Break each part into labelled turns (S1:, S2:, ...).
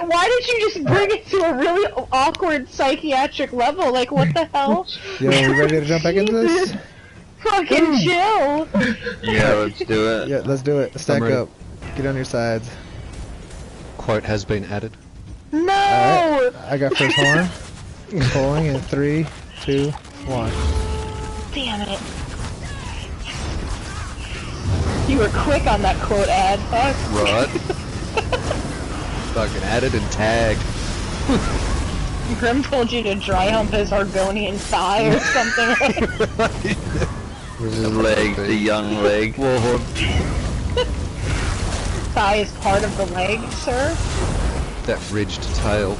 S1: Why did you just bring it to a really awkward psychiatric level? Like, what the hell?
S2: Yo, we ready to jump back into this?
S1: Fucking chill!
S3: Yeah, let's do it.
S2: Yeah, let's do it. Stack up. Get on your sides.
S4: Quote has been added.
S1: No!
S2: Alright, I got first horn. Pulling in 3, 2, 1.
S1: Damn it. You were quick on that quote ad, fuck.
S4: Right. Fucking added and tagged.
S1: Grim told you to dry hump his Argonian thigh or something.
S3: This is leg, the young leg.
S1: Thigh is part of the leg, sir?
S4: That ridged tail.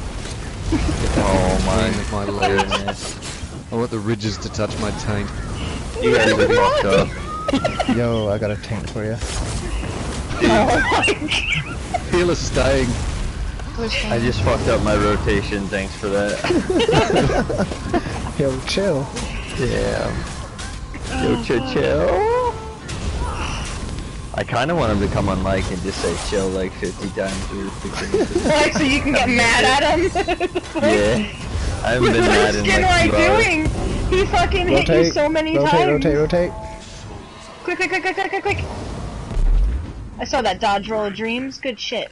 S3: Oh
S4: my
S3: goodness.
S4: I want the ridges to touch my taint.
S3: You guys are fucked up.
S2: Yo, I got a taint for you.
S1: Oh my god.
S4: Feel is staying.
S3: I just fucked up my rotation, thanks for that.
S2: Yo, chill.
S3: Damn. Yo, chill. I kinda want him to come on mic and just say chill like 50 times or 60.
S1: Like, so you can get mad at him?
S3: Yeah. I haven't been mad in like 2 hours.
S1: doing? He fucking hit you so many times.
S2: Rotate.
S1: Quick. I saw that dodge roll of dreams. Good shit.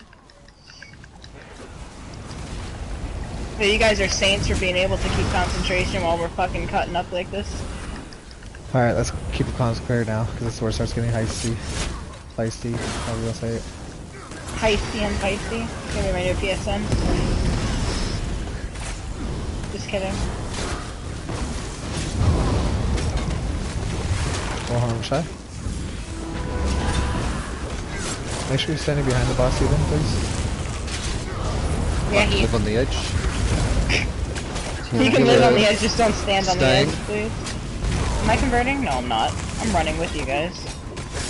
S1: But you guys are saints for being able to keep concentration while we're fucking cutting up like this.
S2: Alright, let's keep it concentrated now, because this is where it starts getting heisty. Feisty, how do you say it?
S1: Heisty and feisty. Give me my new PSN. Just kidding.
S2: Well, harm shy. Make sure you're standing behind the boss even, please.
S1: Yeah, he.
S4: Live on the edge.
S1: You can live on the edge, just don't stand on the
S4: Staying.
S1: edge, please. Am I converting? No, I'm not. I'm running with you guys.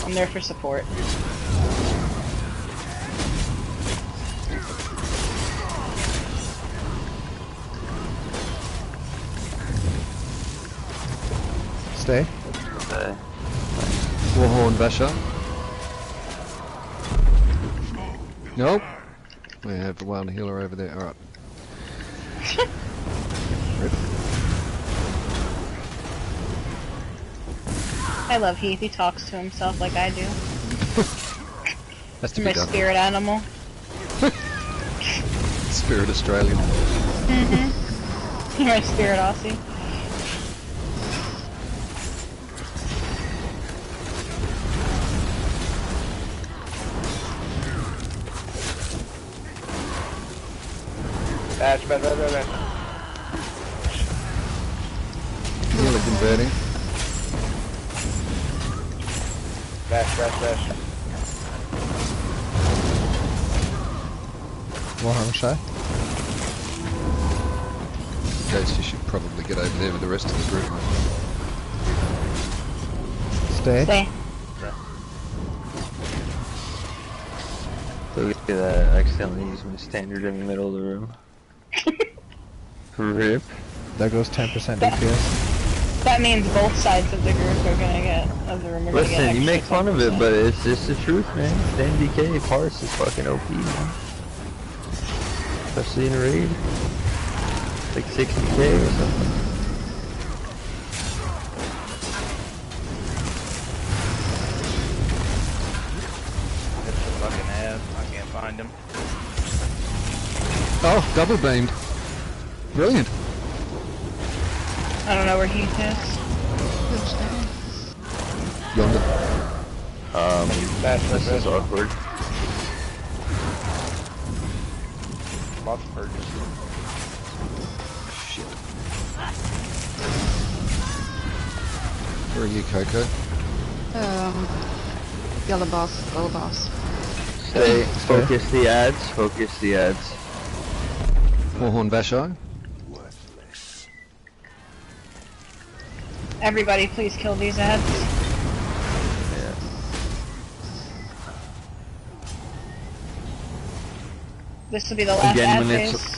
S1: I'm there for support.
S2: Stay.
S3: Okay.
S4: Warhorn Vasher. Nope. We have the one healer over there. Alright.
S1: I love Heath. He talks to himself like I do.
S4: Has to
S1: My
S4: be done.
S1: spirit animal.
S4: Spirit Australian.
S1: My spirit Aussie.
S5: Bash.
S4: Nearly converting.
S5: Bash.
S2: Well, harm shy.
S4: Ghost, you should probably get over there with the rest of the group, mate.
S2: Stay.
S1: Stay.
S3: Look at that, I accidentally used my standard in the middle of the room. Rip.
S2: There goes 10% DPS.
S1: That means both sides of the group are gonna get, of the room are gonna get
S3: Listen, you
S1: extra
S3: make fun of it,
S1: 10%.
S3: but it's just the truth, man. Stand DK, Parse is fucking OP, man. Especially in a raid. It's like 60k or something.
S5: It's the fucking ass. I can't find him.
S4: Oh, double beamed. Brilliant.
S1: I don't know where Heath is.
S4: Yonder.
S3: This is awkward.
S5: Lots of purges.
S4: Shit. Where are you, Coco?
S6: Yellow boss.
S3: Stay, focus the ads,
S4: Warhorn Vasher.
S1: Everybody please kill these ads.
S3: Yeah.
S1: This will be the last
S3: Again,
S1: ad phase.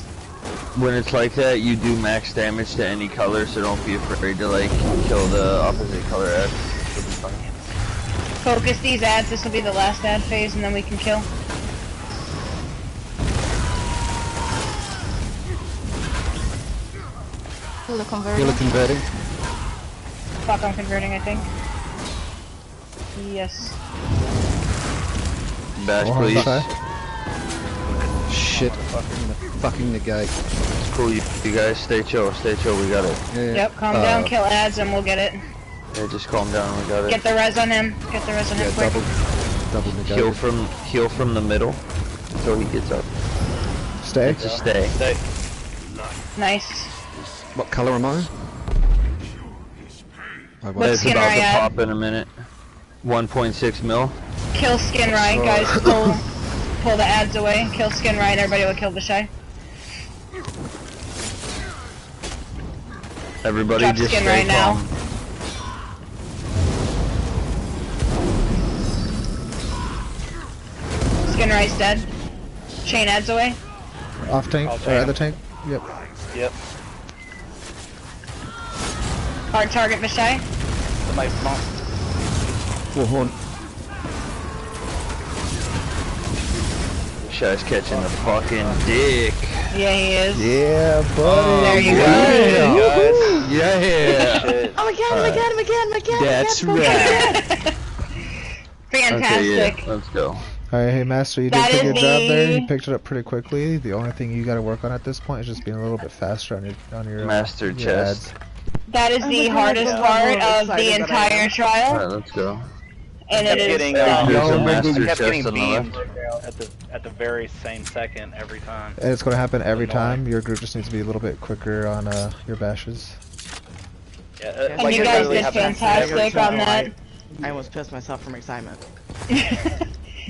S3: when it's like that, you do max damage to any color, so don't be afraid to like kill the opposite color ads. It'll be fine.
S1: Focus these ads, this will be the last ad phase and then we can kill.
S6: Healer converting.
S4: Healer converting.
S1: Fuck, I'm converting, I think. Yes.
S3: Bash,
S2: Oh,
S3: please.
S2: okay.
S4: Shit. I'm gonna fucking negate.
S3: It's cool, you guys stay chill, we got it.
S4: Yeah.
S1: Yep, calm down, kill ads, and we'll get it.
S3: Yeah, just calm down, we got it.
S1: Get the res on him. Get the res on him quick.
S4: Double negate.
S3: Heal from the middle until he gets up.
S2: Stay.
S3: Just stay.
S1: Nice.
S4: What colour am I?
S1: What
S3: It's
S1: skin
S3: about
S1: are
S3: to
S1: you at?
S3: pop in a minute. 1.6 mil.
S1: Kill skin right, guys. Pull the ads away. Kill skin right. Everybody will kill the shy.
S3: Everybody
S1: Drop
S3: just
S1: skin
S3: stay
S1: right now.
S3: calm.
S1: Skin right's dead. Chain ads away.
S2: Off tank,
S5: I'll
S2: or
S5: take
S2: other tank. Yep.
S5: Yep.
S1: Hard target Vishai.
S5: Somebody small.
S4: Well, hold on.
S3: Shy's catching the fucking dick.
S1: Yeah, he is.
S2: Yeah, buddy.
S1: There you go.
S3: Yeah.
S5: Shit.
S6: Oh my god, oh my god, oh my god, oh my god.
S3: That's right.
S1: Fantastic.
S3: Okay, yeah, let's go.
S2: Alright, hey Master, you did
S1: That
S2: a good
S1: is
S2: job there.
S1: the-
S2: You picked it up pretty quickly. The only thing you got to work on at this point is just being a little bit faster on your
S3: Master
S2: your
S3: chest.
S2: ads.
S1: That is
S6: Oh
S1: the
S6: my God,
S1: hardest
S6: I'm
S1: part
S6: really
S1: of the
S6: excited that I
S1: entire
S6: am.
S1: trial,
S3: Alright, let's go.
S1: and
S5: Kept
S1: it is.
S5: getting,
S3: There's a master
S5: kept getting
S3: chest on the
S5: beamed
S3: left.
S5: at the very same second every time.
S2: And it's going to happen every
S5: Annoying.
S2: time. Your group just needs to be a little bit quicker on your bashes.
S5: Yeah,
S6: And
S1: And you
S5: it
S1: guys
S5: literally
S1: did
S5: happens
S1: fantastic on that.
S6: I almost pissed myself from excitement.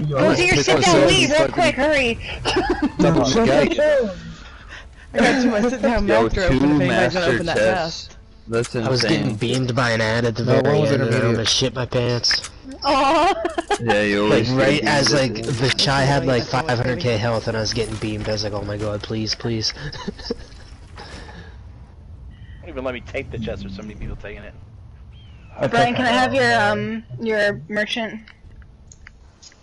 S1: Go to your sit down, leave real quick, hurry.
S4: Double negate.
S6: I got to my sit down
S3: Yo,
S6: master open if
S3: 2
S6: anybody's gonna
S3: master
S6: open that
S3: chests.
S6: chest.
S3: That's
S7: I was getting
S3: insane.
S7: beamed by an ad at the
S2: No, one
S7: very
S2: was
S7: end, and I
S2: intermediate.
S7: almost shit my pants.
S1: Aww.
S3: Yeah, you
S7: Like
S3: always
S7: right
S3: get
S7: as like
S3: beamed.
S7: the shy had like 500k health, and I was getting beamed. I was like, oh my god, please, please.
S5: Don't even let me take the chest. There's so many people taking it.
S1: Brian, can I have your merchant?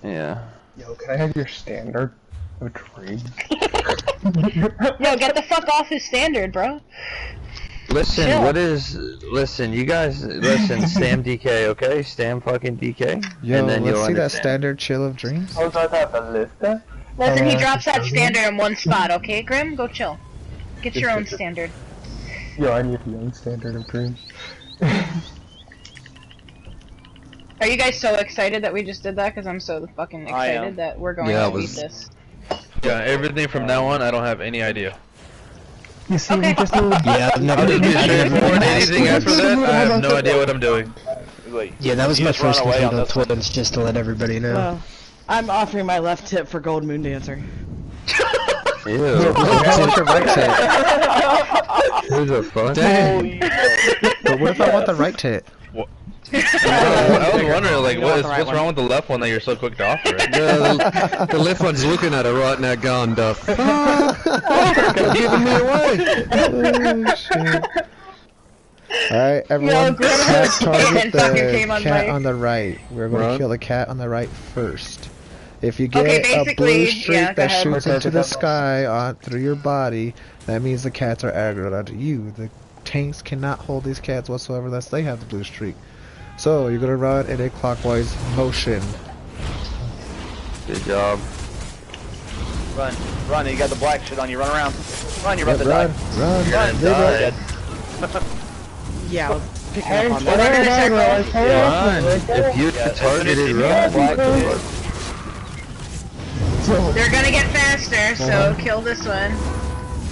S3: Yeah.
S8: Yo, can I have your standard of dream?
S1: Yo, get the fuck off his standard, bro.
S3: Listen,
S1: Chill.
S3: listen, you guys, listen, Stam DK, okay? Stam fucking DK.
S2: Yo,
S3: and then
S2: let's
S3: you'll
S2: see that
S3: understand.
S2: standard chill of dreams.
S8: Oh, so I have a list.
S1: Listen, he drops that standard in one spot, okay, Grim? Go chill. Get your own standard.
S8: Yo, I need the own standard of dreams.
S1: Are you guys so excited that we just did that? Because I'm so fucking
S5: I am.
S1: excited that we're going
S4: Yeah, I
S1: to beat
S4: was-
S1: this.
S9: Yeah, everything from now on, I don't have any idea.
S8: You see,
S1: Okay.
S8: we just need
S7: Yeah, I've never
S9: I'll just be
S7: I've never
S9: straightforward.
S7: passed
S9: Anything after
S7: once.
S9: that, I have no idea what I'm doing.
S5: Wait,
S7: Yeah, that was
S5: you
S7: my
S5: just run
S7: first
S5: away
S7: defeat
S5: on
S7: on
S5: this one.
S7: Twins, just to let everybody know.
S6: Well, I'm offering my left tip for Gold Moon Dancer.
S3: Ew.
S2: What's your right tit?
S3: Who the fuck?
S4: Damn.
S2: But what if I want the right tit?
S9: I was wondering, like,
S6: You want the right
S9: what's
S6: one.
S9: wrong with the left one that you're so quick to offer it?
S4: The left one's looking at her right now going, the fuck? You're giving me away.
S2: Oh, shit. Alright, everyone,
S1: Grim
S2: cat
S1: was
S2: target
S1: and fucking
S2: the
S1: came on
S2: cat
S1: right.
S2: on the right. We're going
S4: Right.
S2: to kill the cat on the right first. If you
S1: Okay,
S2: get a
S1: basically,
S2: blue streak
S1: yeah, go
S2: that
S1: ahead.
S2: shoots into the sky on through your body, that means the cats are aggroed onto you. The tanks cannot hold these cats whatsoever unless they have the blue streak. So you're gonna run in a clockwise motion.
S3: Good job.
S5: Run, run, you got the black shit on you, run around. Run, you're about to
S2: run,
S5: die.
S2: run,
S3: You're gonna
S2: run.
S3: die.
S6: Yeah, I was picking up on
S1: We're
S6: that.
S1: gonna circle.
S3: Run. If you
S5: Yeah,
S3: targeted,
S5: as soon as you
S3: run.
S5: see black shit,
S1: They're gonna get faster, so kill this one.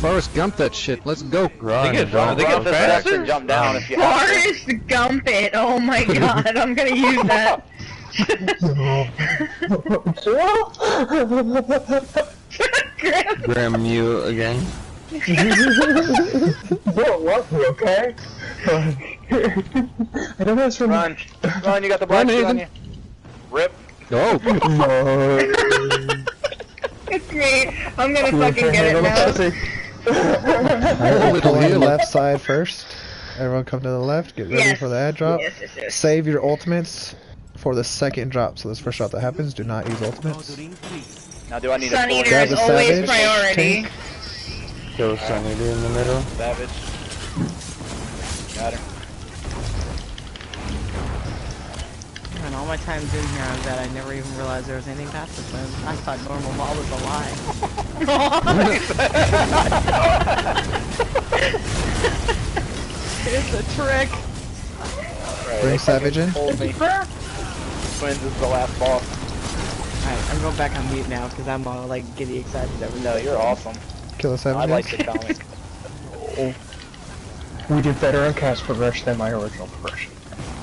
S4: Forrest Gump that shit. Let's go.
S3: Run.
S9: They get
S3: don't
S9: they
S3: run.
S9: get
S5: Flip X
S9: faster?
S5: and jump down if you have to.
S1: Forrest Gump it! Oh my god, I'm gonna use that. Grim.
S3: Grim, you again.
S8: Don't love me, okay? I don't know from
S5: Run, run, you got the black
S4: Run,
S5: shit on
S4: Ethan.
S5: you. Rip.
S4: Oh,
S1: It's great. I'm gonna fucking get it now.
S2: Alright,
S4: Little
S2: pull on the
S4: healer.
S2: left side first. Everyone come to the left, get ready
S1: Yes.
S2: for the ad drop.
S1: Yes, yes, yes.
S2: Save your ultimates for the second drop. So this first drop that happens, do not use ultimates.
S5: Now do I need
S1: Sun
S5: a
S1: Eater
S5: full
S1: is
S2: the
S1: always
S2: savage
S1: priority.
S2: tank.
S3: Kill Sunny in the middle.
S5: savage? Got her.
S6: And all my times in here, I'm glad I never even realized there was anything past this one. I thought normal Maul was a lie. It's a trick.
S5: Right,
S2: Bring
S5: they
S2: Savage
S5: fucking
S2: in.
S5: told me. Twins is the last boss.
S6: Alright, I'm going back on mute now because I'm all like giddy excited every
S5: No, you're awesome.
S2: Kill the Savage.
S5: I like the comic.
S8: We did better on Casper Rush than my original progression.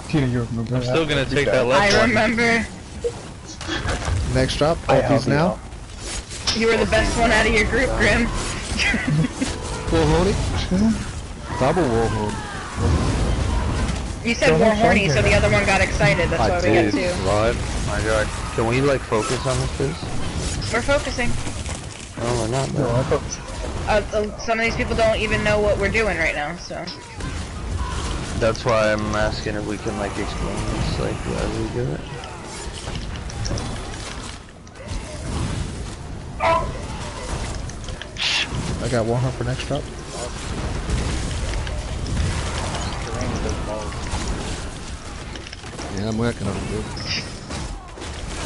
S8: Tina, you remember
S9: I'm
S8: that?
S9: still gonna take that left
S1: I
S9: one.
S1: remember.
S2: Next drop.
S8: I
S2: Ultis
S8: help you
S2: now.
S8: out.
S1: You were the best one out of your group, Grim.
S4: War horny? Double war horn.
S1: You said
S8: Don't
S1: more
S8: have fun
S1: horny,
S8: here.
S1: so the other one got excited. That's why we got two.
S3: Right. My god. Can we like focus on this, please?
S1: We're focusing.
S3: No, we're not.
S8: No,
S3: though.
S8: I thought
S1: Some of these people don't even know what we're doing right now, so.
S3: That's why I'm asking if we can like explain this like as we do it.
S2: I got Warhorn for next drop.
S4: Yeah, I'm working on it, dude.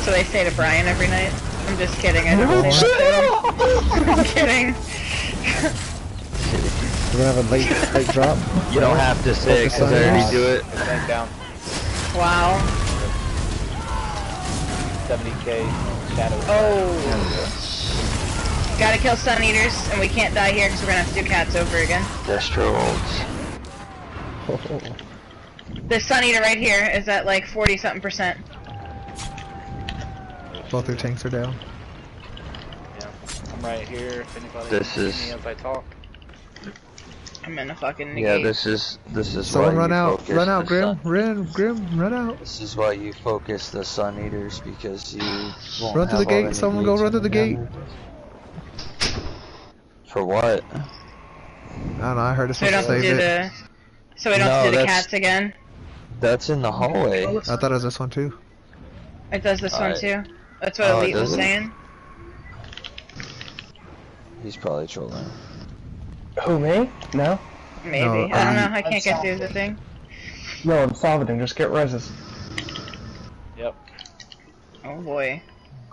S1: So they say to Brian every night. I'm just kidding, I don't say that to him. I'm kidding.
S2: We're gonna have a late drop.
S3: You don't have to say it
S2: Focus
S3: because
S2: on
S3: I already
S2: yours.
S3: do it.
S5: Tank down.
S1: Wow.
S5: 70k shadow.
S1: Oh. Gotta kill Sun Eaters, and we can't die here because we're gonna have to do cats over again.
S3: Destro ults.
S1: The Sun Eater right here is at like 40-something%.
S2: Both their tanks are down.
S5: Yeah. I'm right here if anybody
S3: This
S5: can
S3: is-
S5: see me as I talk.
S1: I'm in a fucking negate.
S3: Yeah, this is
S2: Someone
S3: why
S2: run
S3: you
S2: out,
S3: focus
S2: run out,
S3: the
S2: Grim,
S3: sun.
S2: Grim, run out.
S3: This is why you focus the Sun Eaters because you won't
S2: Run through the
S3: have all
S2: gate, someone go
S3: negates
S2: run through the gate.
S3: together. For what?
S2: I don't know, I heard it's
S1: So we don't
S2: supposed to
S1: have to
S2: save
S1: do
S2: it.
S1: the... So we don't have to do the
S3: that's-
S1: cats again?
S3: That's in the hallway.
S2: I thought it was this one too.
S1: It does this one
S3: Alright.
S1: too. That's what
S3: Oh,
S1: Elite was
S3: does it?
S1: saying.
S3: He's probably trolling.
S8: Who, me? No?
S1: Maybe.
S2: No,
S1: I don't know, I can't get through the thing.
S8: No, I'm Salvador, just get reses.
S5: Yep.
S1: Oh boy.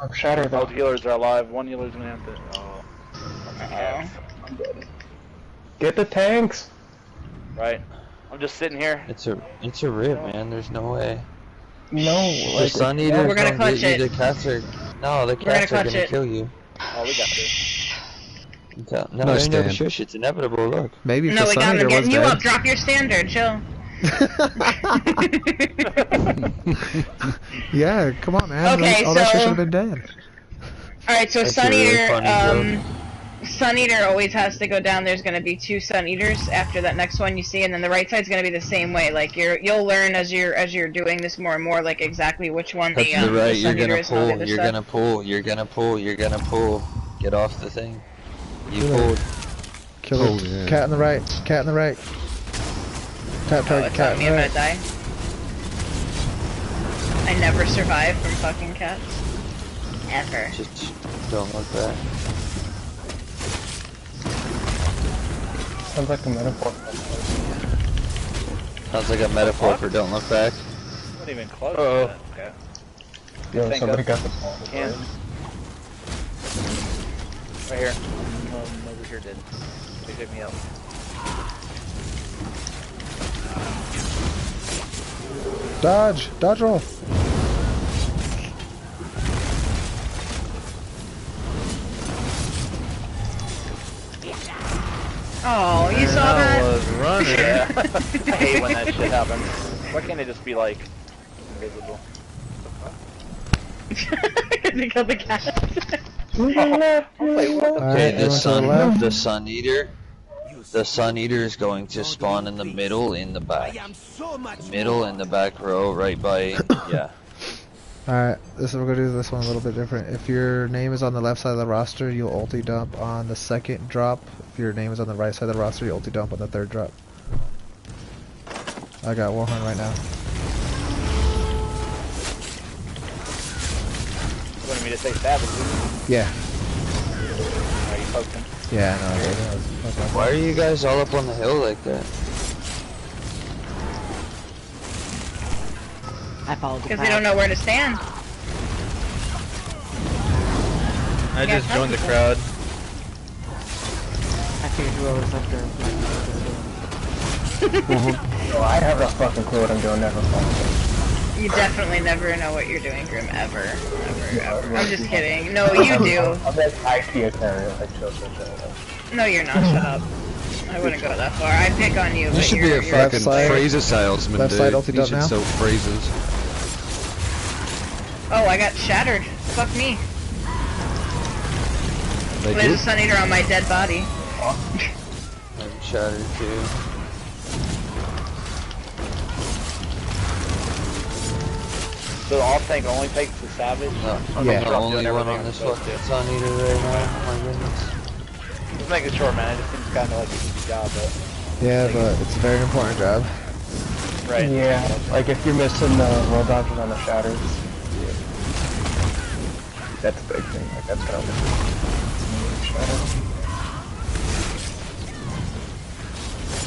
S8: I'm shattered
S5: Both
S8: though.
S5: healers are alive. One healer's gonna have to. Oh.
S1: Uh-oh.
S8: Get the tanks!
S5: Right. I'm just sitting here.
S3: It's a rip, man. There's no way.
S8: No,
S3: The
S8: like,
S3: Sun Eaters
S1: we're gonna
S3: don't
S1: clutch
S3: get you.
S1: it.
S3: The cats are. No, the
S1: We're gonna
S3: cats are
S1: clutch
S3: gonna
S1: it.
S3: kill you.
S5: Oh, we got this.
S3: No,
S4: Nice
S3: you never
S4: stand.
S3: shush. It's inevitable. Look.
S2: Maybe if
S1: No,
S2: the
S1: we
S2: Sun
S1: got him.
S2: Eater
S1: I'm
S2: was
S1: getting you
S2: dead.
S1: up. Drop your standard. Chill.
S2: Yeah, come on, man.
S1: Okay,
S2: All that shit
S1: so-
S2: should have been dead.
S1: Alright, so
S3: That's
S1: Sun
S3: a really
S1: Eater,
S3: funny
S1: Sun Eater always has to go down. There's gonna be 2 Sun Eaters after that next one you see, and then the right side's gonna be the same way. Like you'll learn as you're doing this more and more, like exactly which one
S3: That's
S1: the
S3: the right.
S1: the
S3: You're
S1: Sun Eater
S3: gonna
S1: is and all the
S3: pull.
S1: other
S3: You're
S1: stuff.
S3: gonna pull. You're gonna pull. You're gonna pull. Get off the thing. You
S2: Kill it.
S3: pulled.
S2: Kill
S4: Oh,
S2: it.
S4: yeah.
S2: Cat in the right. Cat in the right. Tap
S1: Oh,
S2: target
S1: it's
S2: cat
S1: on
S2: in
S1: me.
S2: the
S1: I'm gonna
S2: right.
S1: die. I never survive from fucking cats. Ever.
S3: Just don't look back.
S8: sounds like a metaphor.
S3: Sounds like a metaphor for don't look back.
S5: Not even close.
S9: Uh-oh.
S5: To that. Okay.
S8: Yo,
S5: Tank
S8: somebody
S5: up.
S8: got the ball.
S5: Can. Right here. Over here did. They picked me up.
S2: Dodge! Dodge roll!
S1: Oh, you saw
S9: I
S1: that?
S9: was running.
S5: Yeah. I hate when that shit happens. Why can't it just be like invisible?
S1: They killed the cat.
S5: Wait, what the?
S2: Alright,
S3: Okay,
S2: everyone to the left.
S3: the Sun Eater. The Sun Eater is going to spawn in the middle, in the back. Middle in the back row, right by. Yeah.
S2: Alright, we're gonna do this one a little bit different. If your name is on the left side of the roster, you'll ulti dump on the second drop. If your name is on the right side of the roster, you'll ulti dump on the third drop. I got Warhorn right now.
S5: You wanted me to say savage?
S2: Yeah.
S5: Are you poking?
S2: Yeah, no, I was
S3: Why are you guys all up on the hill like that?
S6: I followed the
S1: Because
S6: path.
S1: they don't know where to stand.
S9: I just joined the crowd.
S6: I figured whoever's up there might know what they're doing.
S8: Oh, I have no fucking clue what I'm doing, never fucking.
S1: You definitely never know what you're doing, Grim, ever. Ever. I'm just kidding. No, you do.
S8: I'm like IT carrier, like Joseph.
S1: No, you're not. Shut up. I wouldn't go that far. I'd pick on you,
S4: You
S1: but
S4: should be
S1: you're,
S4: a
S1: you're
S4: fucking
S2: side.
S4: freezer salesman,
S2: Left
S4: dude.
S2: side ulti
S4: You
S2: up
S4: should
S2: now.
S4: sell freezers.
S1: Oh, I got shattered. Fuck me.
S4: They
S1: There's a
S4: did.
S1: Sun Eater on my dead body.
S3: I'm shattered too.
S5: So the off tank only takes the savage?
S3: No, I'm
S2: Yeah.
S3: the only one on this fucking Sun Eater right now. Oh my goodness.
S5: Just make it short, man. It just seems kind of like an easy job, but...
S2: Yeah, but it's a very important job.
S5: Right.
S8: Yeah, like if you're missing the roll dodges on the shatters, that's a big thing. Like that's gonna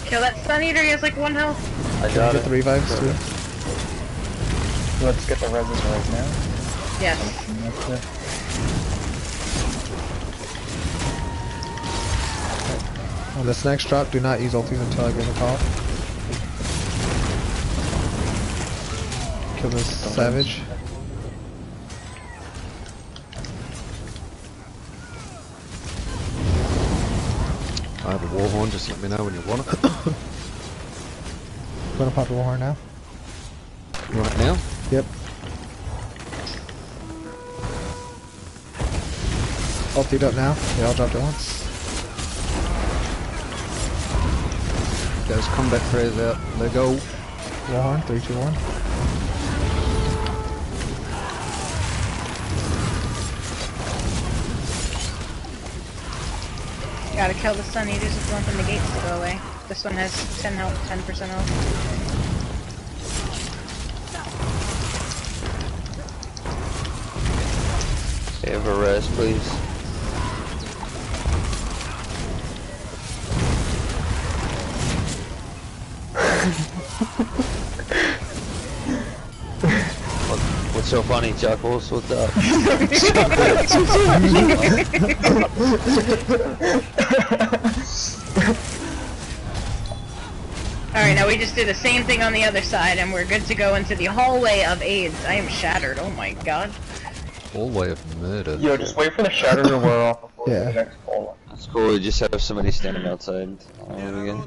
S1: Kill that Sun Eater, he has like 1 health.
S3: I
S2: Can you
S3: got
S2: get
S3: it.
S2: the revives too?
S8: Let's get the reses right now.
S1: Yes.
S8: That's it.
S2: On this next drop, do not use ultis until I give a call. Kill this savage.
S4: I have a warhorn, just let me know when you want it.
S2: Gonna pop your warhorn now.
S4: You want it now?
S2: Yep. Ultied up now. They all dropped at once.
S4: Those combat prayers out. Let go.
S2: Warhorn, 3, 2, 1.
S1: Gotta kill the Sun Eaters if you want the negates to go away. This one has 10 health, 10% health.
S3: Have a rest, please. What's so funny, Chuckles? What's up?
S1: Alright, now we just do the same thing on the other side and we're good to go into the hallway of AIDS. I am shattered, oh my god.
S4: Hallway of murder.
S8: Yo, just wait for the shatter to wear off before
S2: Yeah.
S8: the next ball.
S3: That's cool, we just have somebody standing outside. Again.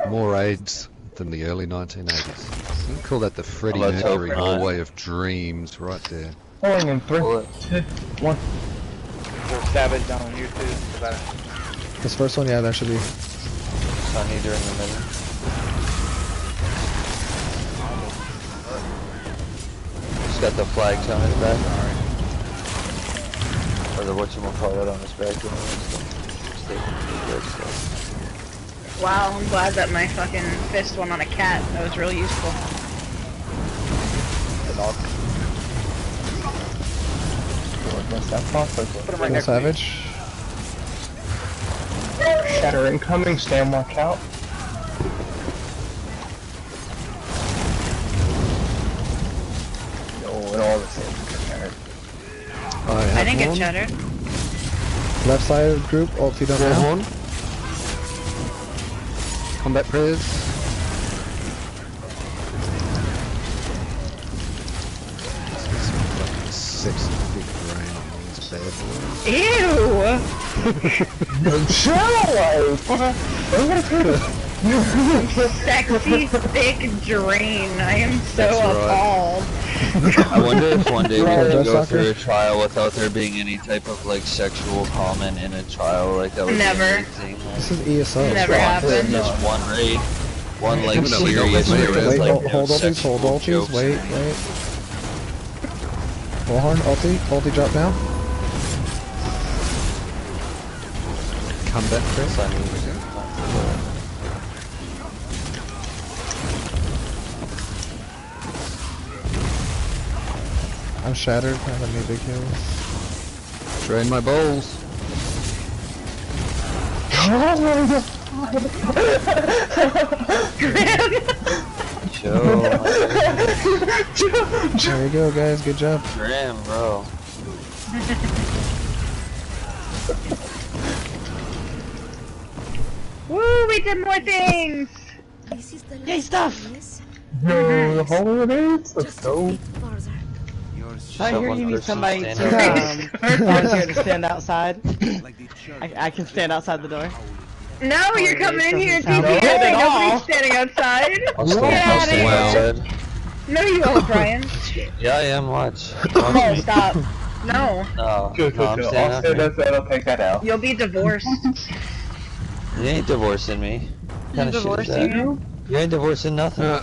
S4: More AIDS than the early 1980s. You can call that the Freddie
S3: Let's hope
S4: Mercury
S3: not.
S4: hallway of dreams right there.
S8: Pulling in 3, 2, 1.
S5: There's savage down on you too. So that-
S2: This first one, yeah, that should be.
S3: Sun Eater in the middle. He's got the flags on his back. Or the whatchamacallit on his back.
S1: Wow, I'm glad that my fucking fist went on a cat. That was real useful.
S8: Against that process.
S5: Put him right
S2: Kill
S5: next to you.
S2: savage.
S8: Shatter incoming, Stan, watch out. No, and all the same.
S1: I didn't get shattered.
S2: Left side of the group, ultied up now.
S4: Warhorn. Combat prayers. Sexy big brain on these bad boys.
S1: Sexy, thick drain. I am so
S4: That's right.
S1: appalled.
S3: I wonder if one day we
S2: Right,
S3: could
S2: that's
S3: go
S2: soccer.
S3: through a trial without there being any type of like sexual comment in a trial, like that would
S1: Never.
S3: be amazing.
S2: This is ESO.
S1: Never happened.
S3: Just one raid, one like
S4: No, we don't
S3: serious
S4: let
S3: raid
S4: me
S3: with
S2: Wait,
S3: like
S2: hold
S3: no
S2: ultis,
S3: sexual
S2: hold ultis,
S3: jokes
S2: wait,
S3: in it.
S2: wait. Warhorn, ulti drop now.
S4: Combat prayers.
S3: Sun Eater.
S2: I'm shattered, I don't need big heals.
S4: Drain my balls.
S3: Joe.
S2: There you go, guys. Good job.
S3: Grim, bro.
S1: Woo, we did more things!
S6: Yay, stuff!
S8: Yo, the holidays? Let's go.
S6: I hear you need somebody to
S3: standing
S6: volunteer to stand outside. I can stand outside the door.
S1: No, you're coming in here and
S6: sound
S1: TPing.
S6: good at all.
S1: Nobody's standing outside.
S3: I'll
S1: Get out of here.
S3: stand.
S1: No, you won't, Brian.
S3: Yeah, I am. Watch.
S1: Oh, stop. No.
S3: No,
S8: Good,
S3: no, I'm
S8: good, good.
S3: standing
S8: I'll
S3: up
S8: stand
S3: here.
S8: outside, I'll take that out.
S1: You'll be divorced.
S3: You ain't divorcing me. What kind of shit is that?
S1: Divorcing
S3: You ain't divorcing nothing.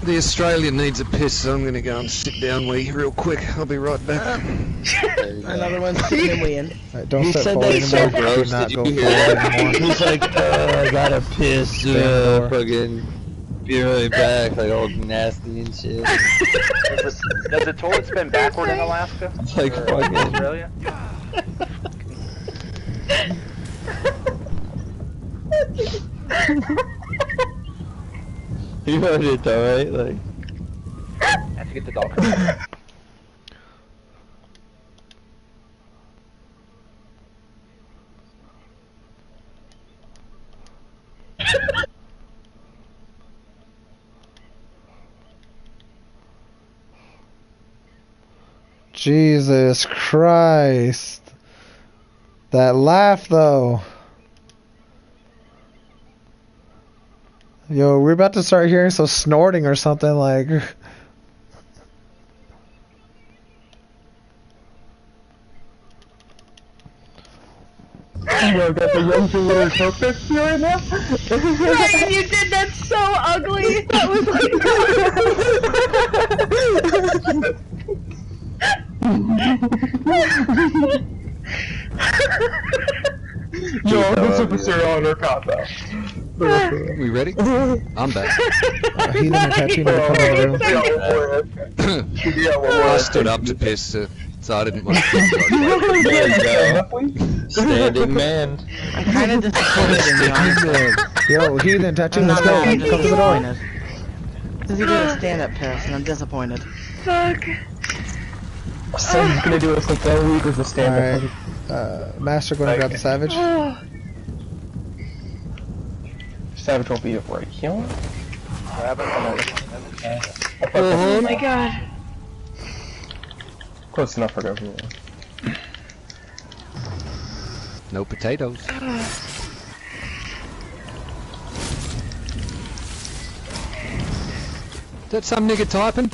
S4: The Australian needs a piss, so I'm gonna go and sit down wee real quick. I'll be right back.
S3: There you go.
S6: Another one's sitting and weeing.
S2: Alright, don't
S3: He
S2: step
S3: said
S2: forward
S3: that so
S2: anymore. Do
S3: gross.
S2: not
S3: Did
S2: go
S3: you hear
S2: forward
S3: that?
S2: anymore.
S3: He's like, I gotta piss.
S2: Stand
S3: Fucking be right back, like all nasty and shit.
S5: Does the toilet spin backward in Alaska?
S3: It's like
S5: Or
S3: fucking.
S5: Australia?
S3: You heard it though, right? Like.
S5: I have to get the dog.
S2: Jesus Christ. That laugh though. Yo, we're about to start hearing some snorting or something like.
S8: You got the young little purpose right now?
S1: Brian, you did that so ugly. That was
S8: Yo, this is a on our combo.
S4: We ready? I'm back.
S2: Heathen and Katrina come in the room.
S4: I stood up to piss, so I didn't want to piss.
S3: There you go. Standing man.
S6: I'm kind of disappointed in the honest.
S2: Yo, Heathen, Tattoo,
S6: I'm
S2: let's
S6: not
S2: go.
S6: mad, I'm
S2: Come
S6: just
S2: to the door.
S6: disappointed. Because he did a stand-up piss, and I'm disappointed.
S1: Fuck.
S8: So he's gonna do us like all week with a stand-up.
S2: Alright. Master, go and grab the Savage.
S1: Oh.
S8: Savage won't be able to kill him.
S5: Grab it.
S1: Oh my god.
S8: Close enough for everyone.
S4: No potatoes. Is that some nigga typing?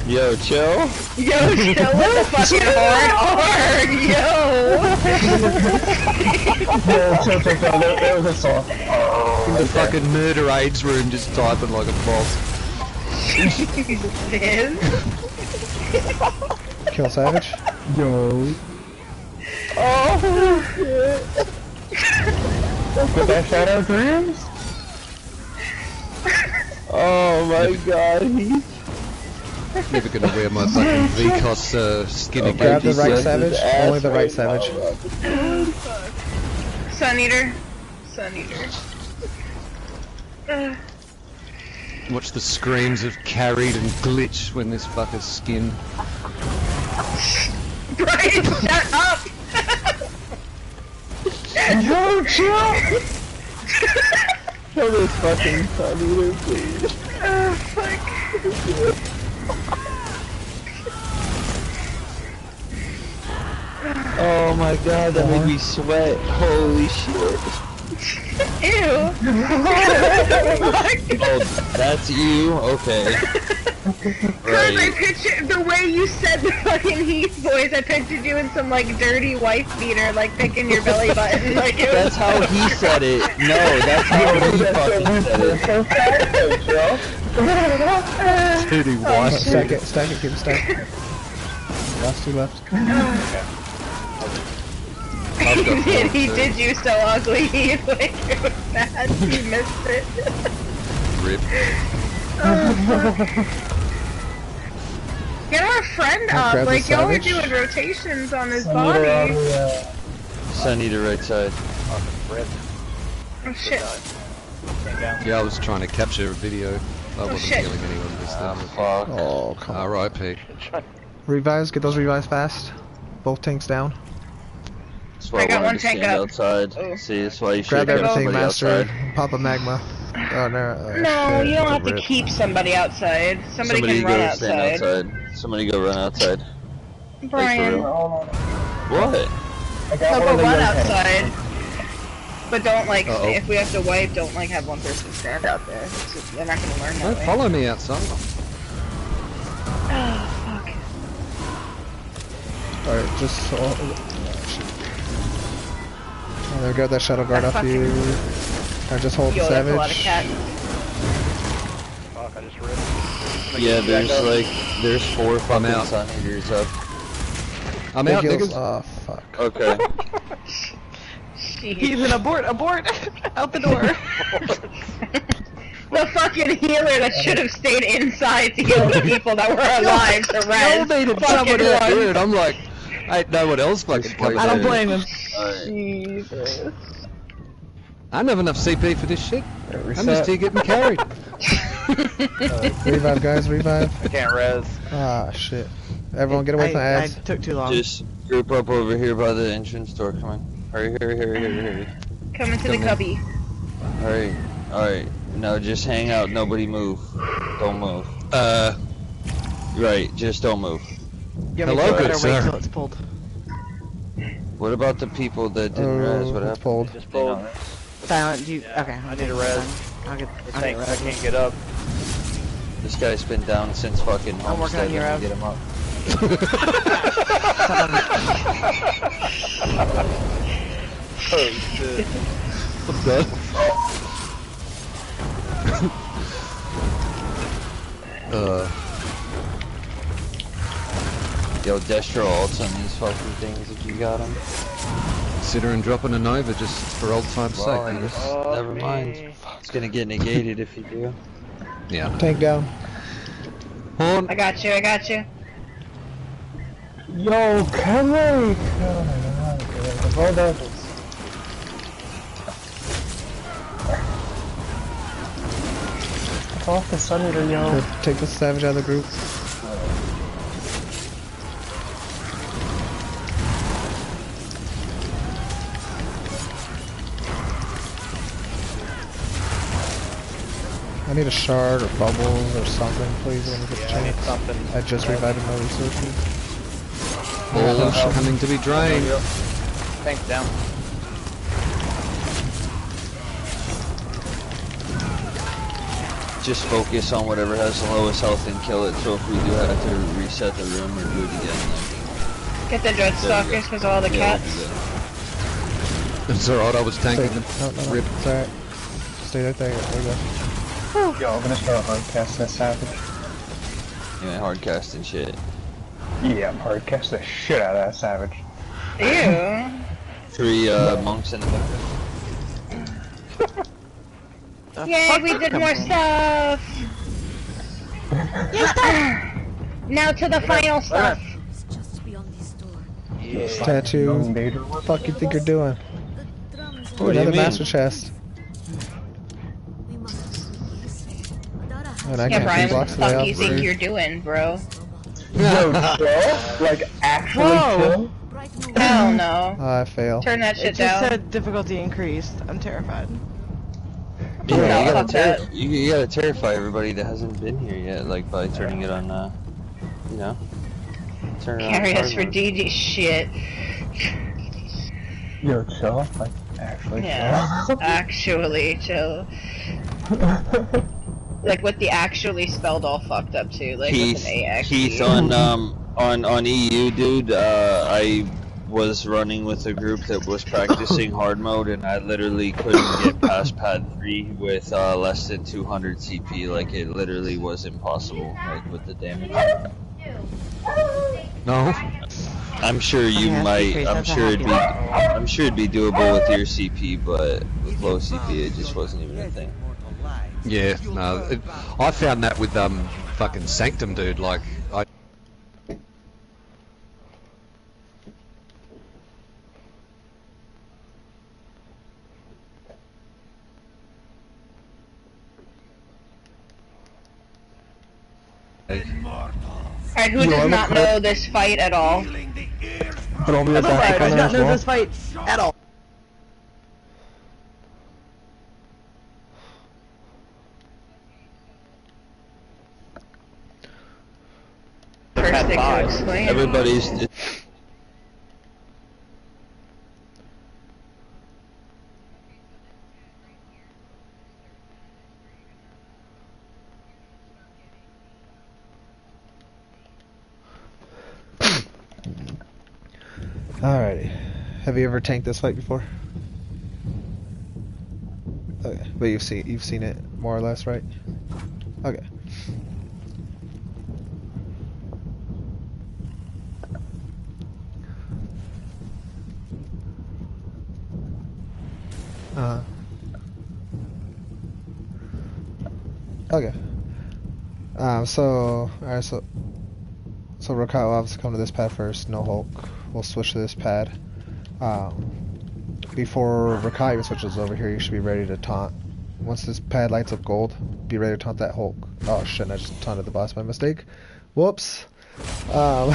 S3: Yo, chill.
S1: Yo, chill with the fucking hard,
S8: No, chill, chill, chill. There was a saw.
S4: In the fucking murder aids room, just typing like a boss.
S2: Kill Savage.
S8: Yo.
S1: Oh shit.
S8: Put that shadow dreams?
S3: Oh my god, he's
S4: Never gonna wear my fucking VCOS skin again.
S2: Grab the right Savage. Only the right Savage.
S1: Sun Eater. Sun Eater.
S4: Watch the screams of carried and glitch when this fucker's skinned.
S1: Brian, shut up!
S8: Yo, chill!
S3: kill this fucking Sun Eater, please.
S1: Oh, fuck.
S3: Oh my god, that made me sweat. Holy shit.
S1: Ew.
S3: Oh, that's you? Okay.
S1: Cause I
S3: Right.
S1: pictured the way you said the fucking Heath voice, I pictured you in some like dirty wife beater, like picking your belly button, like it was
S3: That's how he said it. No, that's how he fucking said it.
S4: Dirty wife.
S2: Stack it, keep it stacked. Last two left.
S1: He did you so ugly, Heath, like it was bad, you missed it.
S4: Rip.
S1: Get our friend
S2: Grab
S1: up,
S2: the
S1: like y'all are
S2: Savage.
S1: doing rotations on his body.
S3: Sun Eater right side.
S1: Oh shit.
S4: Yeah, I was trying to capture a video. I wasn't
S1: shit.
S4: healing anyone this time.
S3: Fuck.
S2: Oh, come on.
S4: R.I.P.
S2: Revives, get those revives fast. Both tanks down.
S3: That's why
S1: I got
S3: wanted
S1: one
S3: to
S1: tank
S3: stand
S1: up.
S3: outside.
S1: Oh.
S3: See, that's why you should
S2: Grab
S3: have kept
S2: everything,
S3: somebody
S2: master.
S3: outside.
S2: Pop a magma. Oh, no.
S1: No,
S2: Shit,
S1: you don't
S2: the
S1: have to
S2: rip.
S1: keep somebody outside. Somebody can
S3: go
S1: run
S3: stand
S1: outside.
S3: outside. Somebody go run outside.
S1: Brian,
S3: What?
S1: no, go run outside. But don't like,
S4: Uh-oh.
S1: if we have to wipe, don't like have one person stand out there. It's just, they're not gonna learn that
S4: Don't
S1: way.
S4: follow me outside.
S1: Oh, fuck.
S2: Alright, just... Oh, there we go, that shuttle guard
S1: That
S2: off you. Alright, just hold the
S1: Yo, that's a lot of
S2: savage.
S1: cats.
S5: Fuck, I just ripped.
S3: Yeah, there's 4 fucking
S4: out.
S3: Sun Eaters up.
S4: I'm
S2: Big
S4: out,
S2: heals.
S4: niggas.
S2: Oh, fuck.
S3: Okay.
S6: He's an abort! Out the door!
S1: The fucking healer that should have stayed inside to heal the people that were alive to res.
S4: Y'all needed
S1: Fucking
S4: someone out
S1: run.
S4: here, and I'm like, ain't no one else fucking coming
S6: I don't
S4: out.
S6: blame him.
S1: Jesus.
S4: I don't have enough CP for this shit. I'm
S8: Reset.
S4: just here getting carried.
S2: Revive, guys, revive.
S5: I can't res.
S2: Ah, shit. Everyone get away from
S6: I
S2: ads.
S6: took too long.
S3: Just group up over here by the entrance door. Come on. Hurry, hurry, hurry, hurry, hurry.
S1: Coming to
S4: Come
S1: the
S4: in.
S1: cubby.
S3: Hurry. Alright. No, just hang out. Nobody move. Don't move. Right. Just don't move.
S6: You
S4: Hello, good
S6: wait
S4: sir.
S6: till it's pulled.
S3: What about the people that didn't res? What happened?
S2: Pulled.
S5: Just pulled.
S6: Silent, you... Okay,
S5: I need a res.
S6: I'll get
S5: I can't get up.
S3: This guy's been down since fucking
S6: I'm working
S3: Homestead.
S6: on your
S3: Let me
S6: app.
S3: get him up.
S5: Oh shit.
S4: What's that?
S3: Yo, Destro ults on these fucking things if you got them.
S4: Considering dropping a Nova just for old time's sake, I guess.
S3: Never mind. It's gonna get negated if you do.
S4: Yeah.
S2: Tank down.
S4: Horn.
S1: I got you, I got you.
S8: Yo, come on! Hold up. Get off the Sun Eater, yo.
S2: Good. Take the savage out of the group. I need a shard or bubbles or something, please, when we get the
S5: I need
S2: chance.
S5: something.
S2: I just revived my resources.
S4: All coming to be drained.
S5: Tanks down.
S3: Just focus on whatever has the lowest health and kill it. So if we do have to reset the room or do it again,
S1: Get the Dreadstalkers because of all the
S3: yeah,
S1: cats.
S3: we'll do
S4: It's alright, I was tanking them.
S2: No, no, no.
S4: Rip.
S2: It's alright. Stay right there. There we go.
S8: Yo, I'm gonna start hard casting this savage.
S3: that. You ain't hard casting shit.
S8: Yeah, I'm hard casting the shit out of that savage.
S1: Ew.
S3: 3 monks in the back.
S1: Yay, we did more stuff! Now to the final stuff.
S2: Tattoo.
S8: Young Vader.
S2: What the fuck you think you're doing?
S3: What do you
S2: Another
S3: mean?
S2: master chest. And I
S1: Yeah,
S2: got
S1: Brian,
S2: 2
S1: what
S2: blocks
S1: the
S2: away
S1: fuck
S2: off
S1: you
S2: the
S1: think
S2: tree.
S1: you're doing, bro?
S8: Yo, chill? Like, actually chill?
S1: Hell no.
S2: I fail.
S1: Turn that
S6: It
S1: shit
S6: just
S1: down.
S6: said difficulty increased. I'm terrified.
S1: No,
S3: Yeah,
S1: fuck that.
S3: you gotta terrify everybody that hasn't been here yet, like by turning it on, you know, turn it on.
S1: Carry us
S3: hard
S1: for
S3: mode.
S1: DD shit.
S8: Yo, chill? Like, actually
S1: Yeah.
S8: chill?
S1: Actually, chill. Like with the actually spelled all fucked up too, like with an AX.
S3: Keith on EU, dude. I was running with a group that was practicing hard mode, and I literally couldn't get past pad 3 with less than 200 CP. Like it literally was impossible, like with the damage.
S4: No.
S3: I'm sure you
S6: Yeah,
S3: might.
S6: Chris,
S3: I'm
S6: that's a
S3: sure it'd be.
S6: happy
S3: I'm sure it'd be doable with your CP, but with low CP, it just wasn't even a thing.
S4: Yeah, no. I found that with fucking Sanctum, dude. Like, I
S3: Like,
S1: Alright, who does not know this fight at all?
S8: But I'll be
S6: I
S8: back
S6: do
S8: on
S6: not
S8: as
S6: know
S8: well.
S6: this fight at all.
S1: First thing to explain.
S3: everybody's.
S2: Alrighty. Have you ever tanked this fight before? Okay, but you've seen it more or less, right? Okay. Uh-huh. Okay. Alright, so Rakai will obviously come to this pad first, no Hulk. We'll switch to this pad. Before Rakai even switches over here, you should be ready to taunt. Once this pad lights up gold, be ready to taunt that Hulk. Oh shit, I just taunted the boss by mistake. Whoops. Yeah,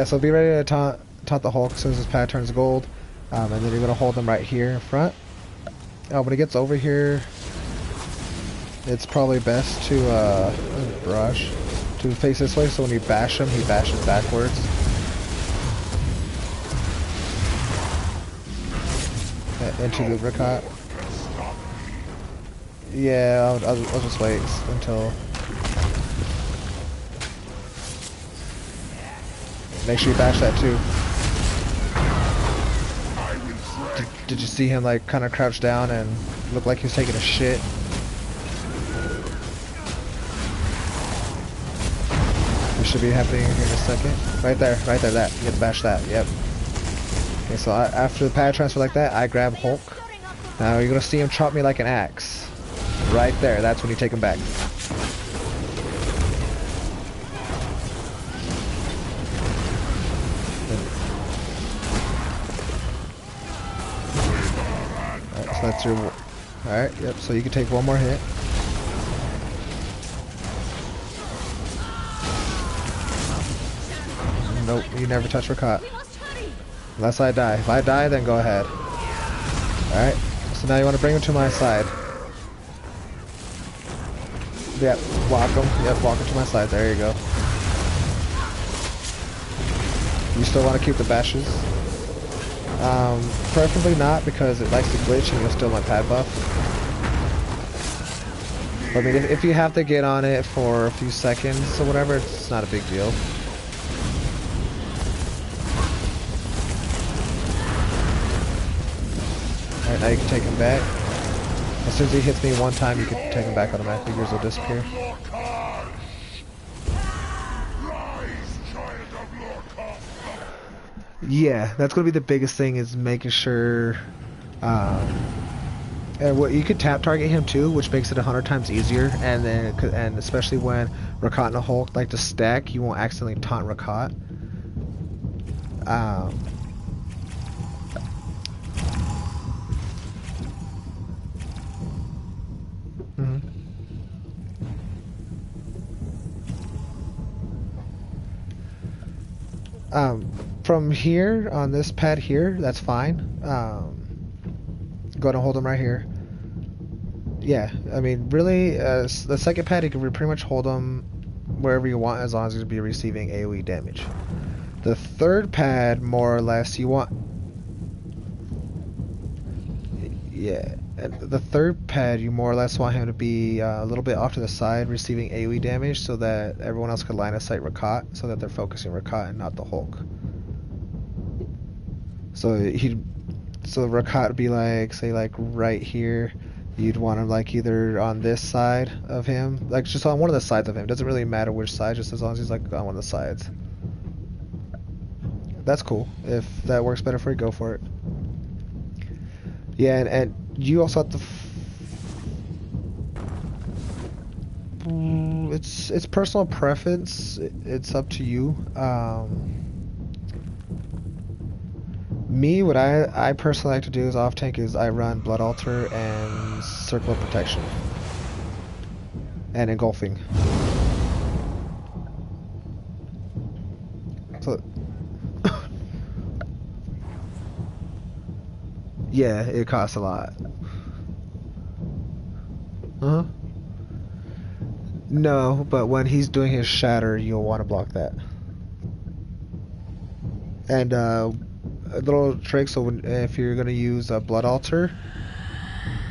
S2: so be ready to taunt the Hulk as soon as this pad turns gold. And then you're going to hold him right here in front. When he gets over here, it's probably best to face this way, so when you bash him, he bashes backwards. Into the Rakat. Yeah, I'll just wait until... Make sure you bash that too. Did you see him like kind of crouch down and look like he was taking a shit? This should be happening here in a second. Right there, that. You have to bash that, yep. Okay, so after the pad transfer like that, I grab Hulk. Now you're gonna see him chop me like an axe. Right there, that's when you take him back. Alright, so that's your... Alright, yep, so you can take one more hit. Nope, you never touch Rakat. Unless I die. If I die, then go ahead. Alright, so now you want to bring him to my side. Yep, walk him. Yep, walk him to my side. There you go. You still want to keep the bashes? Preferably not, because it likes to glitch and you'll steal my pad buff. But, I mean, if you have to get on it for a few seconds or whatever, it's not a big deal. Alright, now you can take him back. As soon as he hits me one time, you can take him back automatically. Yours will disappear. Yeah, that's going to be the biggest thing, is making sure... and what you could tap target him too, which makes it 100 times easier. And especially when Rakat and a Hulk like to stack, you won't accidentally taunt Rakat. From here, on this pad here, that's fine. Go ahead and hold him right here. Yeah, I mean, really, the second pad, you can pretty much hold him wherever you want, as long as he's be receiving AoE damage. The third pad, more or less, you want... Yeah, the third pad, you more or less want him to be a little bit off to the side, receiving AoE damage, so that everyone else could line of sight Rakat, so that they're focusing Rakat and not the Hulk. So Rakat would be like, say, like right here. You'd want him like either on this side of him, like just on one of the sides of him. Doesn't really matter which side, just as long as he's like on one of the sides. That's cool. If that works better for you, go for it. Yeah, and you also have to... It's personal preference. It's up to you. Me, what I personally like to do is off tank is I run Blood Altar and Circle of Protection. and engulfing. So, yeah, it costs a lot. Uh-huh. No, but when he's doing his shatter, you'll want to block that. And a little trick, so if you're going to use a blood altar,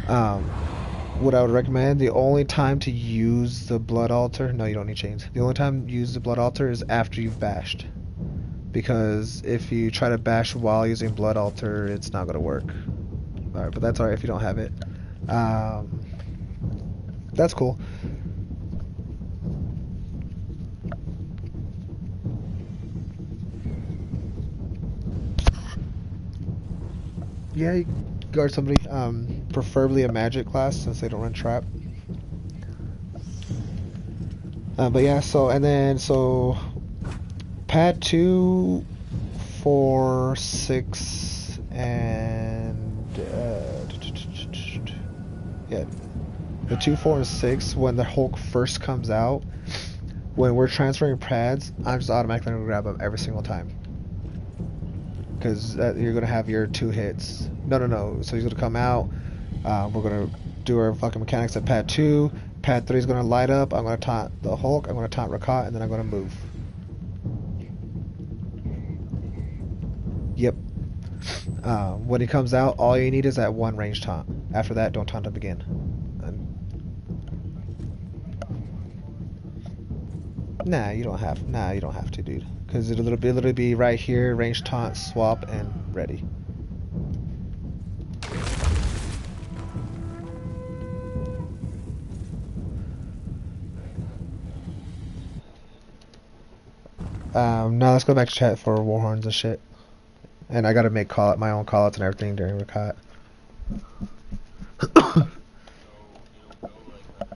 S2: what I would recommend, the only time to use the blood altar, no, you don't need chains. The only time to use the blood altar is after you've bashed. Because if you try to bash while using blood altar, it's not going to work. Alright, but that's alright if you don't have it. That's cool. Yeah, you guard somebody, preferably a magic class since they don't run trap. But yeah, so pad 2, 4, 6, and yeah, the 2, 4, and 6. When the Hulk first comes out, when we're transferring pads, I'm just automatically gonna grab them every single time. Because you're gonna have your 2 hits. No. So he's gonna come out. We're gonna do our fucking mechanics at pad 2. Pad 3 is gonna light up. I'm gonna taunt the Hulk. I'm gonna taunt Rakat, and then I'm gonna move. Yep. When he comes out, all you need is that 1 range taunt. After that, don't taunt him again. Nah, you don't have to, dude. Because it'll literally be right here, range taunt, swap, and ready. Now let's go back to chat for warhorns and shit. And I gotta make my own callouts and everything during Rakat.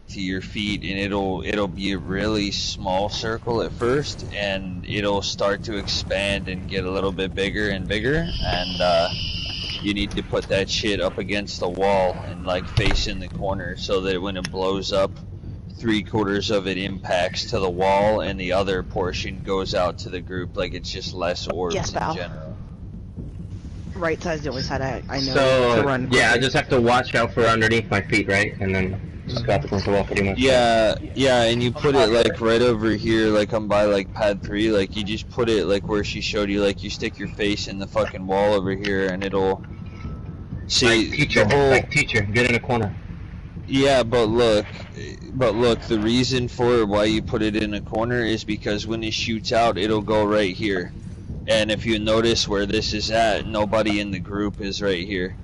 S3: To your feet, and it'll be a really small circle at first, and it'll start to expand and get a little bit bigger and bigger, and you need to put that shit up against the wall and like face in the corner so that when it blows up, 3/4 of it impacts to the wall and the other portion goes out to the group. Like it's just less orbs in general.
S6: Right side's the only side I know
S8: So,
S6: to run quickly.
S8: yeah, I just have to watch out for underneath my feet, right? And then just go out against the wall pretty much.
S3: Yeah, and you put it like right over here, like I'm by like pad 3, like you just put it like where she showed you, like you stick your face in the fucking wall over here and it'll see
S8: like teacher, get in a corner.
S3: Yeah, but look, the reason for why you put it in a corner is because when it shoots out, it'll go right here. And if you notice where this is at, nobody in the group is right here.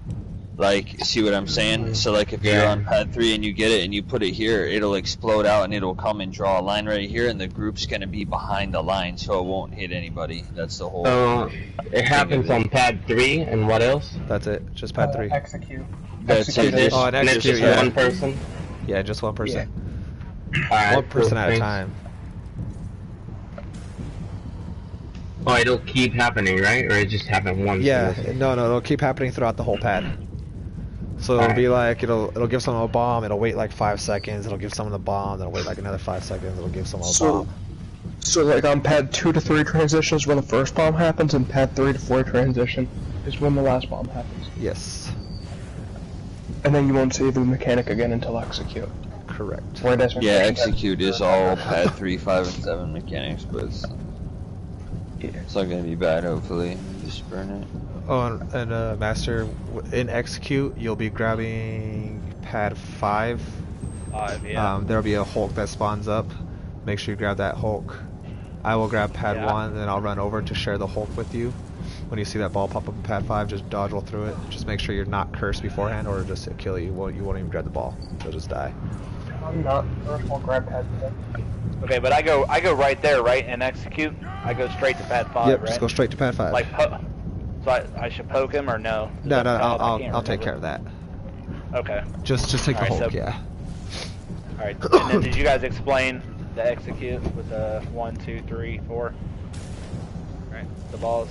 S3: Like, see what I'm saying? So like if you're on pad 3 and you get it and you put it here, it'll explode out and it'll come and draw a line right here, and the group's gonna be behind the line, so it won't hit anybody. That's the whole
S8: it happens on pad 3, and what else?
S2: That's it, just pad 3.
S10: Execute.
S3: That's it.
S2: Oh, and
S8: And it's
S2: execute,
S8: just
S2: yeah.
S8: one person?
S2: Yeah, just one person.
S8: Alright,
S2: One person
S8: cool,
S2: at a
S8: thanks.
S2: time.
S8: Oh, it'll keep happening, right? Or it just happened once?
S2: Yeah, no, it'll keep happening throughout the whole pad. So it'll be like, it'll give someone a bomb, it'll wait like 5 seconds, it'll give someone a bomb, then it'll wait like another 5 seconds, it'll give someone a bomb.
S10: So like on pad 2 to 3 transition is when the first bomb happens, and pad 3 to 4 transition is when the last bomb happens.
S2: Yes.
S10: And then you won't see the mechanic again until execute.
S2: Correct.
S10: Where does
S3: Yeah, execute is all pad 3, 5, and 7 mechanics, but it's not gonna be bad, hopefully. Just burn it.
S2: Oh, and Master, in execute, you'll be grabbing pad 5.
S9: 5, yeah.
S2: There'll be a Hulk that spawns up. Make sure you grab that Hulk. I will grab pad 1, and then I'll run over to share the Hulk with you. When you see that ball pop up in pad 5, just dodge roll through it. Just make sure you're not cursed beforehand, or just it'll kill you. You won't even grab the ball. You'll just die.
S10: I'm not. First one grab pad 10.
S5: Okay, but I go right there, right, and execute. I go straight to pad 5,
S2: Yep,
S5: right?
S2: just go straight to pad 5.
S5: Like, so I should poke him or no?
S2: No, I'll take care of that.
S5: Okay.
S2: Just take the
S5: Alright,
S2: Hulk,
S5: so-
S2: yeah.
S5: All right. And then did you guys explain the execute with the 1, 2, 3, 4? Right. the balls?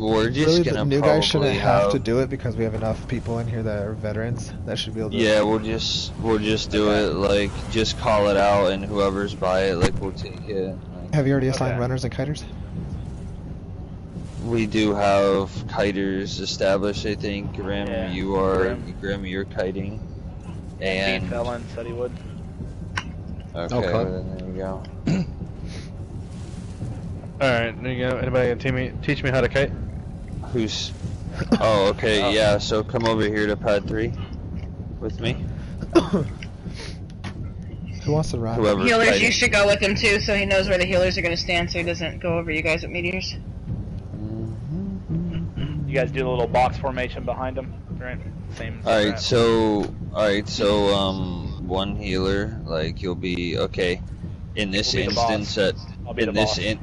S3: We're just
S2: Really,
S3: gonna
S2: the new
S3: probably
S2: guys shouldn't have to do it because we have enough people in here that are veterans that should be able to.
S3: Yeah, we'll just do it. Like, just call it out, and whoever's by it, like, we'll take it. Like,
S2: Have you already assigned runners and kiters?
S3: we do have kiters established, I think. Grim,
S5: Yeah,
S3: Grim, you're kiting. And
S5: Felon said he would.
S3: okay,
S4: Okay.
S3: then there you go.
S9: Alright, there you go. Anybody gonna teach me how to kite?
S3: Who's? Oh, okay, yeah. So come over here to pad 3 with me.
S2: Who wants to run?
S3: Whoever's
S1: Healers,
S3: kiting.
S1: you should go with him too, so he knows where the healers are going to stand, so he doesn't go over you guys with meteors.
S5: You guys do the little box formation behind him, right? Same.
S3: Alright, so one healer, like you'll be okay. In this
S5: We'll be the
S3: instance,
S5: I'll be the boss.
S3: in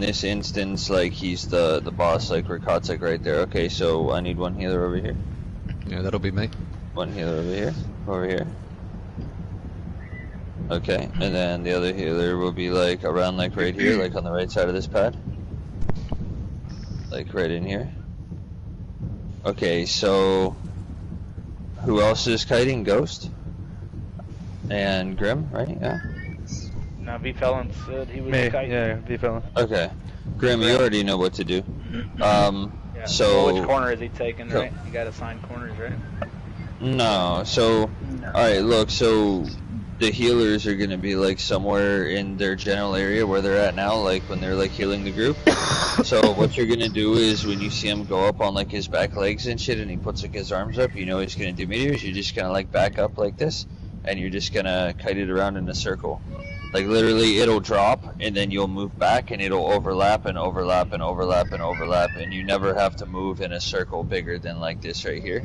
S3: this instance, like he's the boss, like Rakat's like right there. Okay, so I need one healer over here.
S4: Yeah, that'll be me.
S3: One healer over here. Okay, and then the other healer will be like around, like right here, like on the right side of this pad. Like right in here. Okay, so who else is kiting? Ghost? And Grim, right? Yeah.
S5: Now V Felon said he was
S9: Me,
S5: kiting.
S9: yeah, V Felon.
S3: Okay. Grim, you already know what to do.
S5: Yeah.
S3: So
S5: Well, which corner is he taking, right? You got assigned corners, right?
S3: no, so alright, look, so the healers are gonna be like somewhere in their general area where they're at now, like when they're like healing the group. So what you're gonna do is when you see him go up on like his back legs and shit and he puts like his arms up, you know he's gonna do meteors, you're just gonna like back up like this and you're just gonna kite it around in a circle. Like literally it'll drop and then you'll move back and it'll overlap and overlap and overlap and overlap and you never have to move in a circle bigger than like this right here.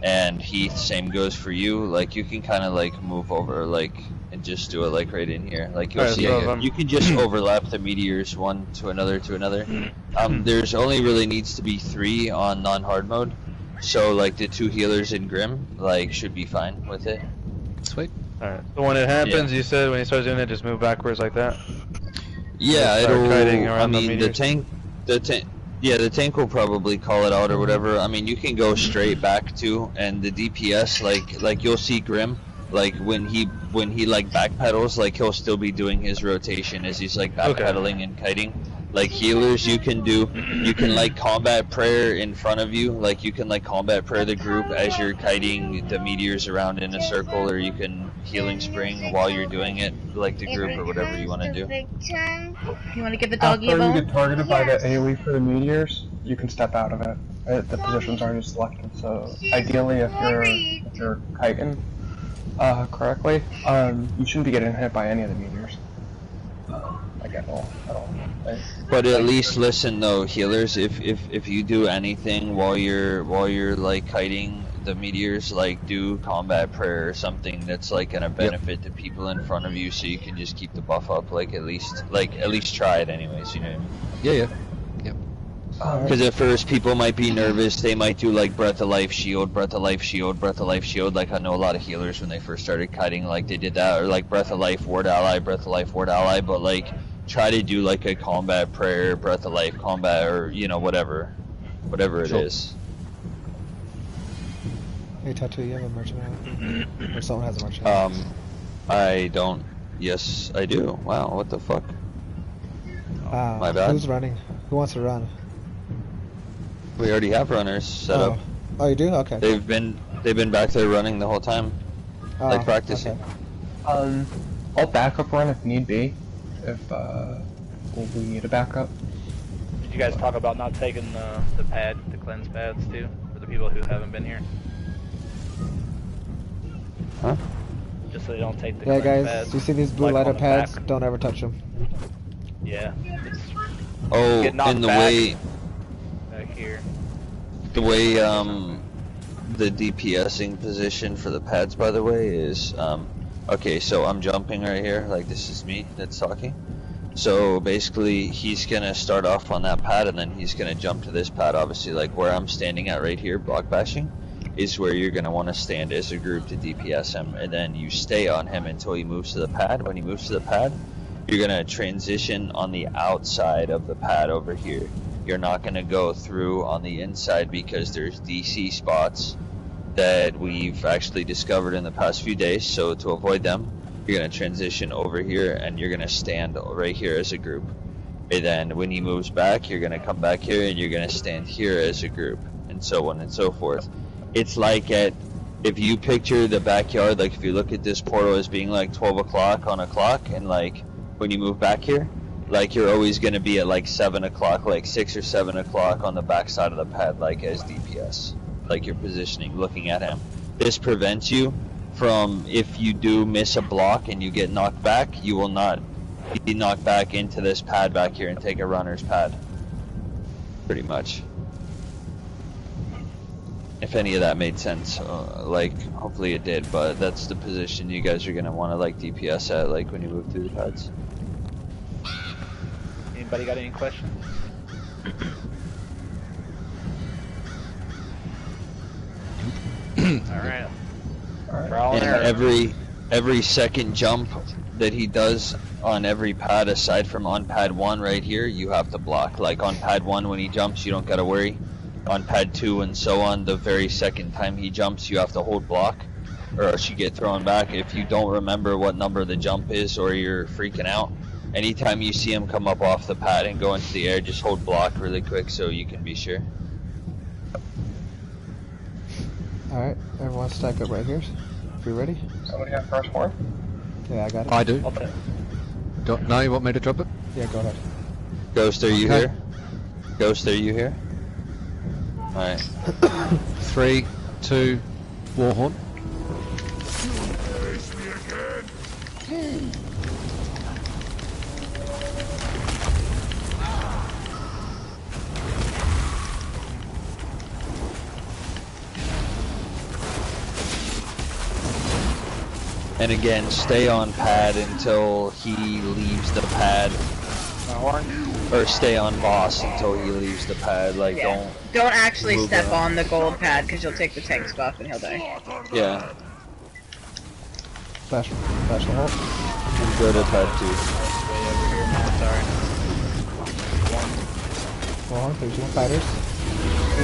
S3: And Heath, same goes for you. Like you can kind of like move over, like, and just do it like right in here. Like you'll see, you can just overlap the meteors one to another to another. There's only really needs to be 3 on non-hard mode, so like the 2 healers in Grim like should be fine with it.
S4: Sweet.
S9: Alright. So when it happens, you said when he starts doing it, just move backwards like that?
S3: Yeah,
S9: Start
S3: it'll.
S9: kiting
S3: I
S9: around the
S3: mean, the
S9: meteors?
S3: tank. Yeah, the tank will probably call it out or whatever. I mean, you can go straight back too, and the DPS, like you'll see Grim, like when he like backpedals, like he'll still be doing his rotation as he's like backpedaling and kiting. Like healers, you can like combat prayer in front of you, like you can like combat prayer the group as you're kiting the meteors around in a circle, or you can healing spring while you're doing it, like the group or whatever you want to do.
S1: You want to give the doggy a
S10: After you
S1: bone?
S10: get targeted by the AoE for the meteors, you can step out of it. The position's already selected, so ideally if you're kiting correctly, you shouldn't be getting hit by any of the meteors. Like at all.
S3: But at least listen though, healers, if you do anything while you're like kiting the meteors, like do combat prayer or something that's like gonna benefit the people in front of you, so you can just keep the buff up, like at least try it anyways, you know what I mean?
S4: Yeah.
S3: Because at first people might be nervous, they might do like breath of life shield, breath of life shield, breath of life shield. Like I know a lot of healers when they first started kiting, like they did that, or like breath of life ward ally, breath of life ward ally. But like try to do like a combat prayer, breath of life combat, or you know whatever it is.
S2: Hey Tattoo, you have a merchant out? Or someone has a merchant out?
S3: I don't. Yes, I do. Wow, what the fuck? My bad.
S2: Who's running? Who wants to run?
S3: We already have runners set up.
S2: Oh, you do? Okay.
S3: They've been back there running the whole time, like practicing.
S10: Okay. I'll backup run if need be. If we need a backup.
S5: Did you guys talk about not taking the cleanse pads too, for the people who haven't been here?
S3: Huh?
S5: Just so they don't take the
S2: Yeah,
S5: cleanse
S2: guys,
S5: pads.
S2: you see these blue
S5: like
S2: light
S5: on
S2: up
S5: the
S2: pads?
S5: back.
S2: Don't ever touch them.
S5: Yeah.
S3: Oh,
S5: Get knocked
S3: and the
S5: back.
S3: way
S5: Back here.
S3: the DPSing position for the pads, by the way, is okay. So I'm jumping right here, like this is me that's talking. So basically, he's gonna start off on that pad, and then he's gonna jump to this pad. Obviously, like where I'm standing at right here, block bashing, is where you're gonna want to stand as a group to DPS him, and then you stay on him until he moves to the pad. When he moves to the pad, you're gonna transition on the outside of the pad over here. You're not gonna go through on the inside because there's DC spots that we've actually discovered in the past few days. So to avoid them, you're gonna transition over here and you're gonna stand right here as a group. And then when he moves back, you're gonna come back here and you're gonna stand here as a group, and so on and so forth. It's like if you picture the backyard, like if you look at this portal as being like 12 o'clock on a clock, and like when you move back here, like you're always going to be at like 7 o'clock, like 6 or 7 o'clock on the back side of the pad, like as DPS, like you're positioning, looking at him. This prevents you from, if you do miss a block and you get knocked back, you will not be knocked back into this pad back here and take a runner's pad, pretty much. If any of that made sense, like hopefully it did, but that's the position you guys are gonna want to like DPS at, like when you move through the pads.
S5: Anybody got any questions? Alright.
S3: And every second jump that he does on every pad, aside from on pad 1 right here, you have to block. Like on pad 1 when he jumps, you don't gotta worry. On pad 2 and so on, the very second time he jumps, you have to hold block, or else you get thrown back. If you don't remember what number the jump is, or you're freaking out, anytime you see him come up off the pad and go into the air, just hold block really quick so you can be sure.
S2: Alright, everyone stack up right here. If you're ready.
S10: Somebody have first form?
S2: Yeah, I got it.
S4: I do. No, you want me to drop it?
S2: Yeah, go ahead.
S3: Ghost, are you here? Ghost, are you here? Alright.
S4: 3, 2, Warhorn.
S3: And again, stay on pad until he leaves the pad. Or stay on boss until he leaves the pad. Like,
S1: don't actually step on the gold pad because you'll take the tank buff and he'll die.
S3: Yeah.
S2: Flash the hole.
S3: And go to pad 2.
S5: Way over here, man. Sorry.
S2: One, there's your fighters.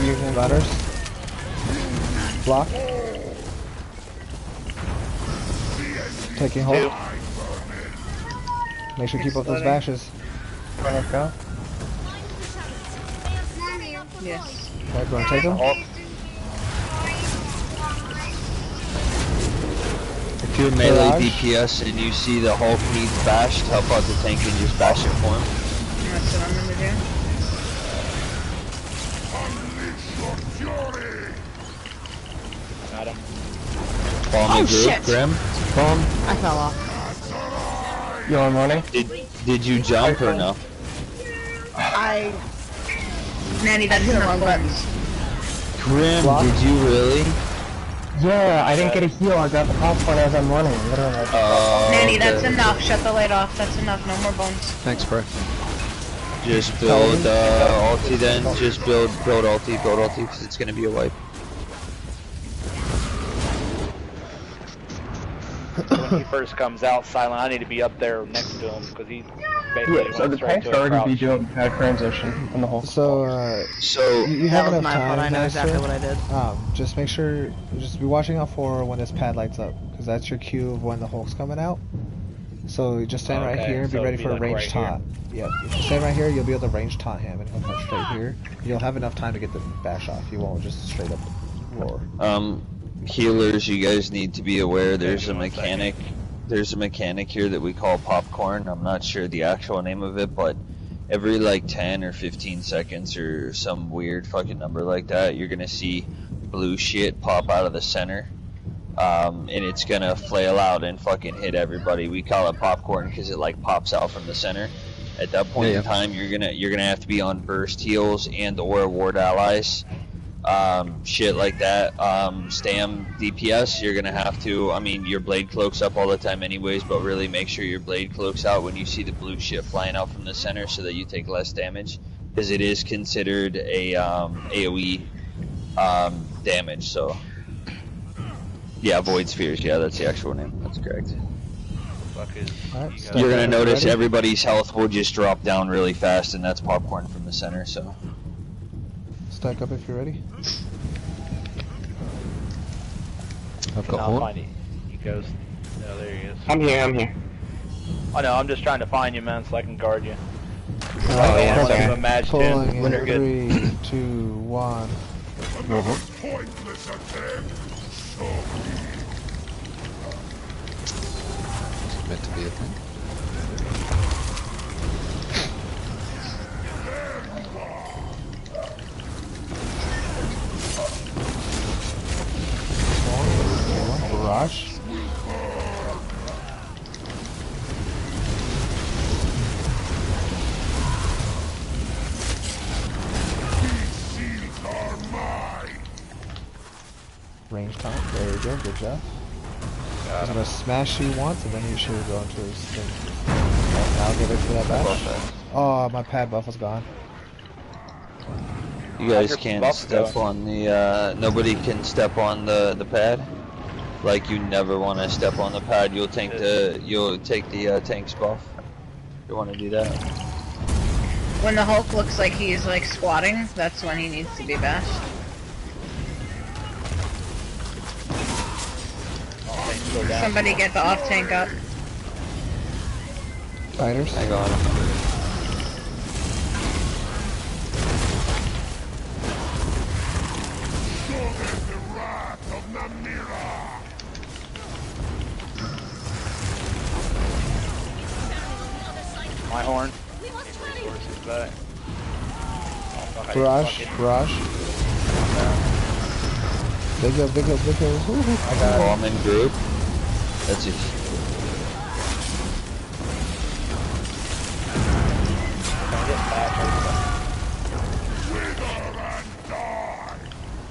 S2: Using ladders. Block. Taking hold. Make sure you keep up those bashes.
S10: Let's go.
S1: Yes.
S2: Okay, go and take them.
S3: If you're melee DPS and you see the Hulk needs bashed, help out the tank and just bash it for him.
S1: That's what I'm gonna do.
S5: Got him.
S3: Bomb the group,
S1: shit.
S3: Grim.
S2: Bomb.
S6: I fell off.
S10: You on running?
S3: Did you jump or no?
S1: Manny, that's enough buttons.
S3: Grim,
S2: Block.
S3: did you really?
S10: Yeah, I didn't get a heal. I got the popcorn as I'm running. Literally.
S1: Manny, that's
S3: Okay.
S1: enough. Shut the light off. That's enough. No more bones.
S4: Thanks, bro.
S3: Just build ulti then. Just build ulti, because it's gonna be a wipe.
S5: When he first comes out, Silent, I need to be up there next to him because he basically
S10: Yeah, so
S5: went
S10: the
S5: straight
S10: tank's
S5: to a
S10: already be
S5: crouch.
S10: doing that transition in the whole.
S2: So, you
S6: That
S2: have
S6: was
S2: enough
S6: my
S2: time.
S6: fault. I know
S2: Master.
S6: exactly what I did.
S2: Just make sure, just be watching out for when this pad lights up, because that's your cue of when the Hulk's coming out. So just stand right
S5: Okay,
S2: here and be
S5: so
S2: ready
S5: it'd
S2: for
S5: be
S2: a
S5: like
S2: range
S5: right
S2: taunt. Yeah, if you stand right here, you'll be able to range taunt him, and he'll come straight here. You'll have enough time to get the bash off. You won't just straight up roar.
S3: Healers, you guys need to be aware there's a mechanic. There's a mechanic here that we call popcorn. I'm not sure the actual name of it, but every like 10 or 15 seconds or some weird fucking number like that, you're gonna see blue shit pop out of the center. And it's gonna flail out and fucking hit everybody. We call it popcorn because it like pops out from the center. At that point in time, you're gonna have to be on burst heals and or ward allies. Shit like that. Stam DPS, you're gonna have to, I mean, your blade cloak's up all the time anyways, but really make sure your blade cloak's out when you see the blue shit flying out from the center so that you take less damage, because it is considered a AoE damage. So yeah, void spheres, yeah, that's the actual name, that's correct.
S5: fuck is...
S2: Alright,
S3: You're gonna
S2: Ready?
S3: notice everybody's health will just drop down really fast, and that's popcorn from the center, so...
S2: Stack up if you're ready.
S4: I've got
S5: I'll
S4: one.
S5: find you. You ghost. No, there he is.
S8: I'm here.
S5: I know, I'm just trying to find you, man, so I can guard you.
S8: Oh, yeah,
S5: I'll
S8: sorry.
S5: give a match,
S2: Pulling
S5: too.
S2: in
S5: Winner good.
S2: 3, 2, 1.
S4: It's meant to be a thing.
S2: Barrage. Range time. There you go. Good job. He's gonna smash you once, and then you should go into his thing. Okay, I'll get it for that bash. Oh, my pad buff was gone.
S3: You guys can't step on the, nobody can step on the pad. Like, you never want to step on the pad, you'll take the tank's buff. You want to do that.
S1: When the Hulk looks like he's like squatting, that's when he needs to be bashed. Somebody get the off tank up.
S2: Fighters.
S3: I got him.
S5: My horn.
S2: Barrage. Barrage. Big up, big up, big up.
S3: I got bomb in group. That's it.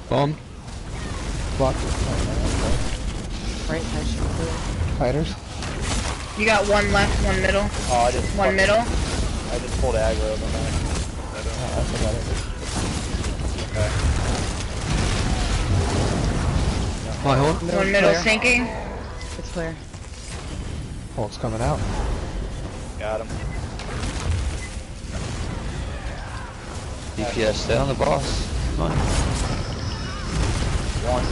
S4: Bomb.
S2: Block.
S6: Right side should be clear.
S2: Fighters.
S1: You got one left, one middle.
S5: Oh, I just
S1: One middle.
S5: I just pulled aggro on that.
S2: That's about it.
S5: Okay.
S4: My horn.
S1: One middle
S6: clear.
S1: sinking.
S6: It's clear.
S2: Hulk's coming out.
S5: Got him.
S3: DPS, stay on the boss. Come on.
S5: One.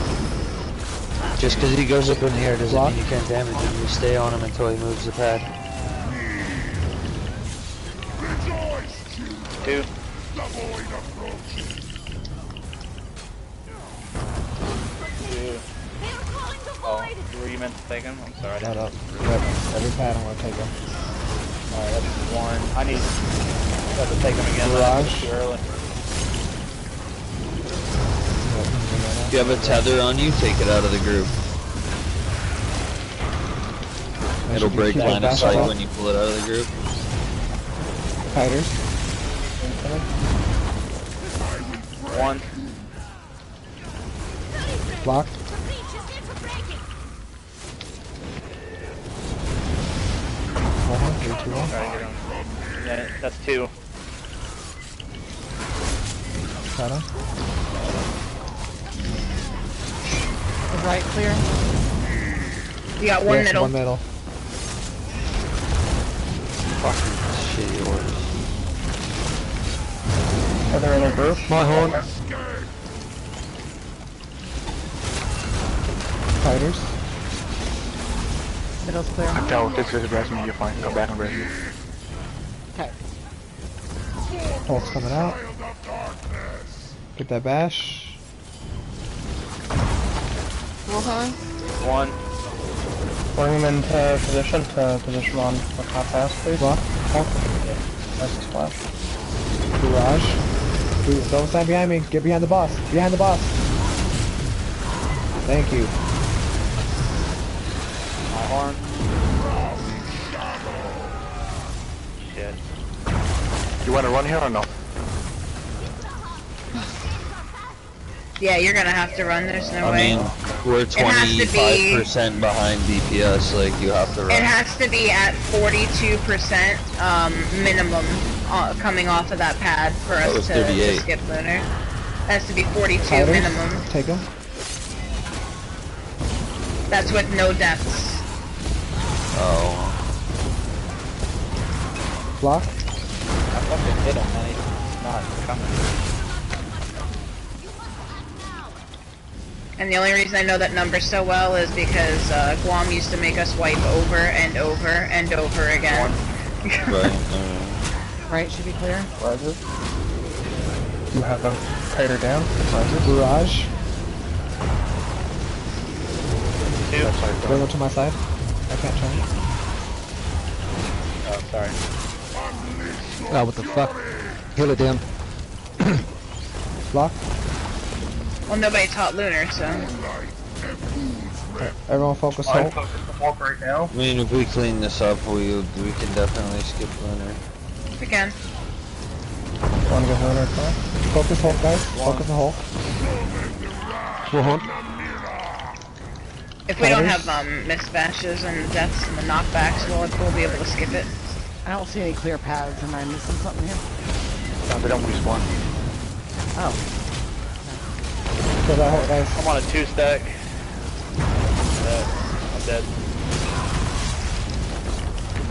S3: Just because he goes up in the air doesn't mean you can't damage him. You stay on him until he moves the pad.
S5: Two. Oh, were you meant to take him? I'm sorry.
S2: Shut up. Yep. Every pad I'm gonna take him.
S5: Alright, that's one. I need to take him again.
S2: Barrage.
S5: Too early.
S3: If you have a tether on you, take it out of the group. It'll break line of sight when you pull it out of the group.
S2: Fighters.
S5: One.
S2: Block. Three, two, one.
S5: Try to get him. Yeah, that's two.
S2: Got him.
S6: Is right clear?
S1: You got one
S2: Yes,
S1: middle.
S2: One middle.
S3: Fucking shitty orders.
S10: Are there in a group?
S4: My horn.
S2: Fighters.
S6: Middle's clear.
S9: No, this is res me, you're fine. Come back and res me.
S6: Okay.
S2: Hulk's coming out. Get that bash.
S5: One.
S10: Bring him into position on the top pass, please.
S2: Block.
S10: Hulk. Nice splash.
S2: Barrage. Dude, don't stand behind me. Get behind the boss. Behind the boss. Thank you.
S5: My horn. Shit.
S9: You want to run here or no?
S1: Yeah, you're gonna have to run. There's no
S3: I
S1: way.
S3: mean, we're
S1: has to be-
S3: 25% behind DPS, like, you have to run.
S1: It has to be at 42% minimum coming off of that pad for
S3: That
S1: us
S3: was
S1: to
S3: 38.
S1: skip lunar. It has to be 42
S2: Fighters.
S1: minimum.
S2: Take him.
S1: That's with no deaths.
S3: Oh.
S2: Block.
S5: I fucking hit him, and he's not coming.
S1: And the only reason I know that number so well is because Guam used to make us wipe over and over and over again.
S3: Right.
S6: Right, should be clear.
S10: Roger. You have a kiter down. Roger.
S2: Barrage.
S5: Two.
S2: Bring it to my side. I can't turn.
S5: Oh, sorry.
S4: Oh, what the fuck? Kill it down.
S2: Block.
S1: Well, nobody taught Lunar, so.
S2: Everyone focus
S10: I'm
S2: hold.
S10: focused the walk right now.
S3: I mean, if we clean this up, we can definitely skip Lunar.
S1: We can.
S10: Want to go Lunar first?
S2: Focus hold, guys. Focus the hole.
S4: Well, hold.
S1: If we don't have missed bashes and deaths and the knockbacks, we'll be able to skip it.
S6: I don't see any clear paths. Am I missing something here?
S5: No, they don't respawn.
S6: Oh.
S2: Kill that hole, guys.
S5: I'm on a 2-stack. I'm dead.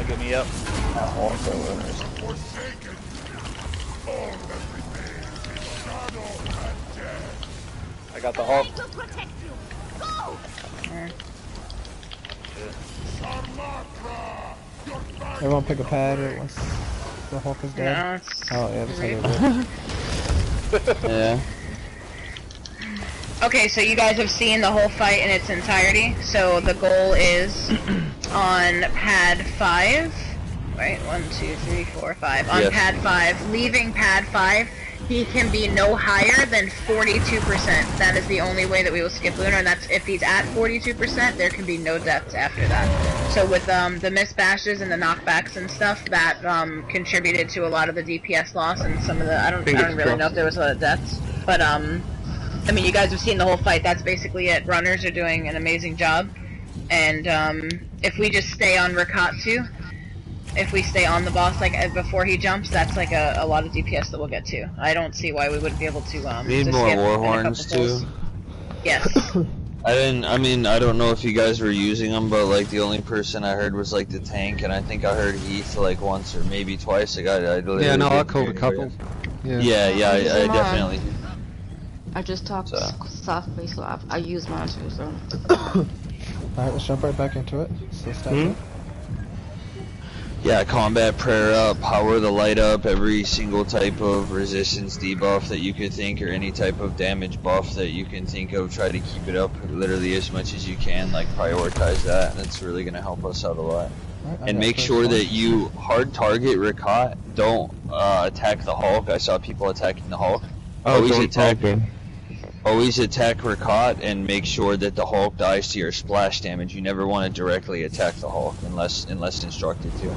S5: Get me up.
S10: Also Lunars.
S5: I got the Hulk.
S2: Everyone pick a pad once the Hulk is dead.
S1: No, it's
S2: Oh, yeah, that's how they do it.
S3: Yeah.
S1: Okay, so you guys have seen the whole fight in its entirety. So the goal is on pad 5. Right, 1, 2, 3, 4, 5. On
S3: Yes.
S1: pad 5, leaving pad 5, he can be no higher than 42%. That is the only way that we will skip Lunar, and that's if he's at 42%, there can be no deaths after that. So with the missed bashes and the knockbacks and stuff, that contributed to a lot of the DPS loss and some of the I don't really know if there was a lot of deaths, but I mean, you guys have seen the whole fight. That's basically it. Runners are doing an amazing job, and if we just stay on Rakatsu, if we stay on the boss like before he jumps, that's like a lot of DPS that we'll get to. I don't see why we wouldn't be able to
S3: Need
S1: to
S3: more
S1: skip
S3: war
S1: in a couple
S3: horns
S1: pulls.
S3: too.
S1: Yes.
S3: I don't know if you guys were using them, but like the only person I heard was like the tank, and I think I heard Heath like once or maybe twice. Like I
S4: Yeah, no, I called a couple. Yeah.
S3: Yeah, I definitely.
S11: I just talked softly, so I use mine too, so.
S2: Alright, let's jump right back into it. So statue.
S3: Yeah, combat prayer up, power the light up, every single type of resistance debuff that you could think, or any type of damage buff that you can think of, try to keep it up literally as much as you can, like prioritize that. That's really going to help us out a lot.
S2: Right,
S3: And make sure that you hard target Rakat, don't attack the Hulk. I saw people attacking the Hulk. Always attack Rakat and make sure that the Hulk dies to your splash damage. You never want to directly attack the Hulk unless instructed to.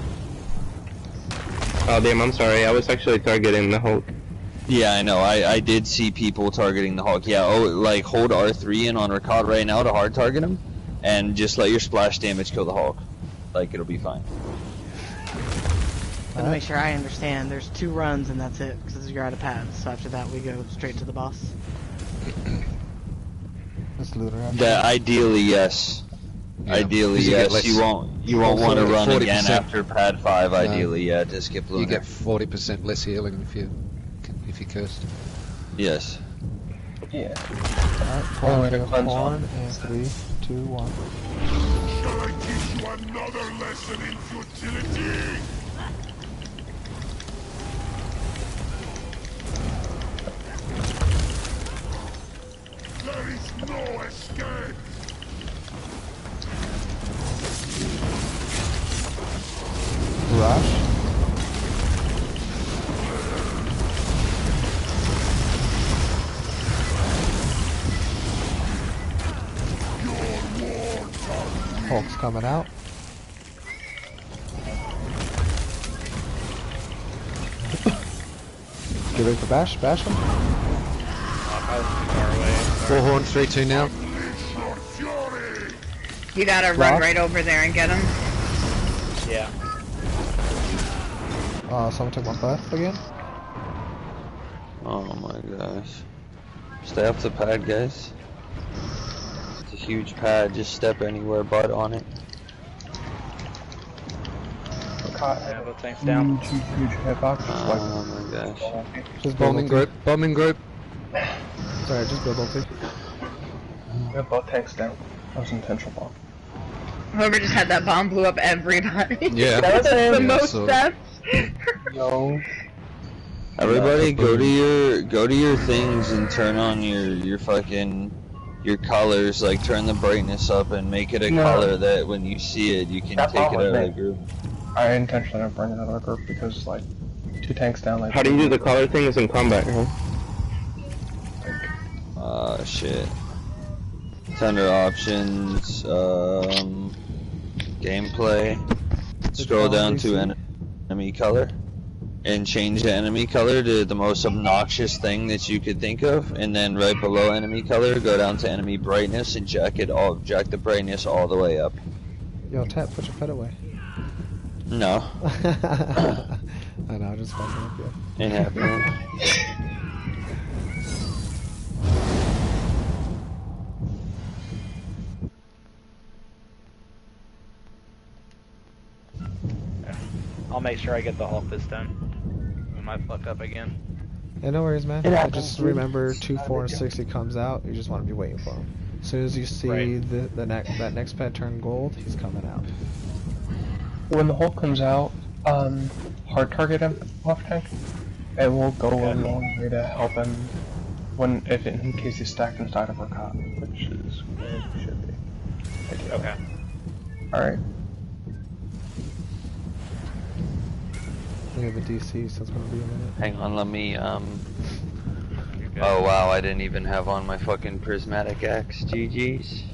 S8: Oh damn, I'm sorry. I was actually targeting the Hulk.
S3: Yeah, I know. I did see people targeting the Hulk. Yeah, like hold R3 in on Rakat right now to hard target him, and just let your splash damage kill the Hulk. Like it'll be fine.
S6: But to make sure I understand, there's 2 runs and that's it, because you're out of paths. So after that, we go straight to the boss.
S2: That's Lunar.
S3: That ideally, yes.
S4: Yeah,
S3: Yes. You won't want to run again
S4: 40%.
S3: after pad 5. Ideally, yeah. To skip Lunar.
S4: You get 40% less healing if you cursed.
S3: Yes.
S10: Yeah.
S2: Alright,
S10: Oh,
S2: to
S10: cleanse
S2: horn
S10: on.
S2: in 3, 2, 1.
S12: Shall I teach you another lesson in futility? There is no escape.
S2: Rush. Hulk's coming out. Get ready for bash. Bash him.
S4: Four horn, 3-2 now.
S1: You gotta run right over there and get him.
S5: Yeah.
S2: Someone took my buff again.
S3: Oh my gosh. Stay up the pad, guys. It's a huge pad. Just step anywhere but on it.
S10: caught
S5: Yeah, both tanks down.
S10: huge hitbox.
S3: Oh my gosh.
S2: Just build
S4: Bombing
S2: ulti.
S4: group. Bombing group.
S2: Sorry, just build ulti.
S10: We have both tanks down. That was an intentional bomb.
S1: Whoever just had that bomb blew up everybody.
S4: Yeah.
S1: That was the
S4: Yeah,
S1: most
S4: so-
S1: deaths.
S10: No.
S3: Everybody, go to your things and turn on your fucking your colors. Like turn the brightness up and make it a color that when you see it, you can
S10: That
S3: take it
S10: bomb
S3: out
S10: was
S3: of the
S10: me.
S3: group.
S10: I intentionally didn't bring it out of the group because like 2 tanks down. Like.
S8: How do you do the color things in combat, huh?
S3: Shit. It's under options, gameplay. Scroll down to enemy color. And change the enemy color to the most obnoxious thing that you could think of, and then right below enemy color, go down to enemy brightness and jack the brightness all the way up.
S2: Yo, Tap, put your pet away.
S3: No.
S2: I know, just fucking up you.
S3: Ain't happening.
S5: I'll make sure I get the Hulk this time. We might fuck up again.
S2: Yeah, no worries, man.
S10: Yeah,
S2: Just remember, 2, 4, and 6 he comes out. You just want to be waiting for him. As soon as you see that next pet turn gold, he's coming out.
S10: When the Hulk comes out, hard target him off tank. It will go a long way to help him in case he's stacked inside of our cot, which is where he should be.
S5: Okay.
S10: Alright.
S2: We have a DC, so it's gonna be a minute.
S3: Hang on, let me, Oh wow, I didn't even have on my fucking prismatic axe. GG's.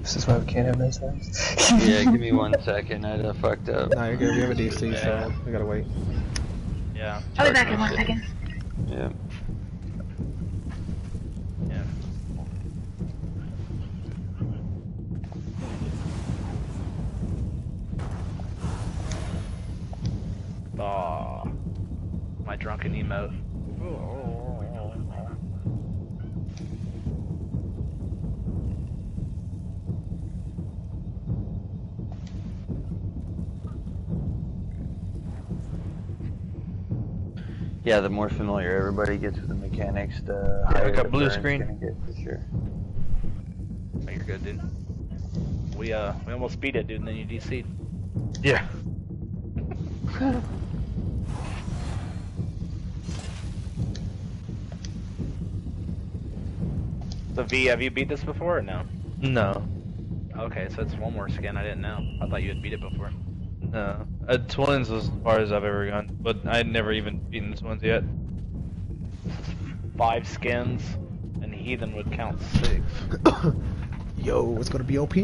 S10: This is why we can't have those things.
S3: Yeah, give me 1 second, I done fucked up.
S2: No, you're good. We have a DC, so we gotta wait.
S5: Yeah.
S1: I'll be back in 1 second.
S3: Yeah.
S5: Yeah. Aw. My drunken emote.
S3: Yeah, the more familiar everybody gets with the mechanics, the higher
S9: like a
S3: the
S9: blue
S3: burn's
S9: screen.
S3: gonna get for sure.
S5: Oh, you're good, dude. We almost beat it, dude, and then you DC'd.
S9: Yeah.
S5: So V, have you beat this before or no?
S9: No.
S5: Okay, so it's one more skin. I didn't know. I thought you had beat it before.
S9: No. Twins was as far as I've ever gone, but I'd never even beaten Twins yet.
S5: 5 skins, and Heathen would count 6.
S2: Yo, it's gonna be OP.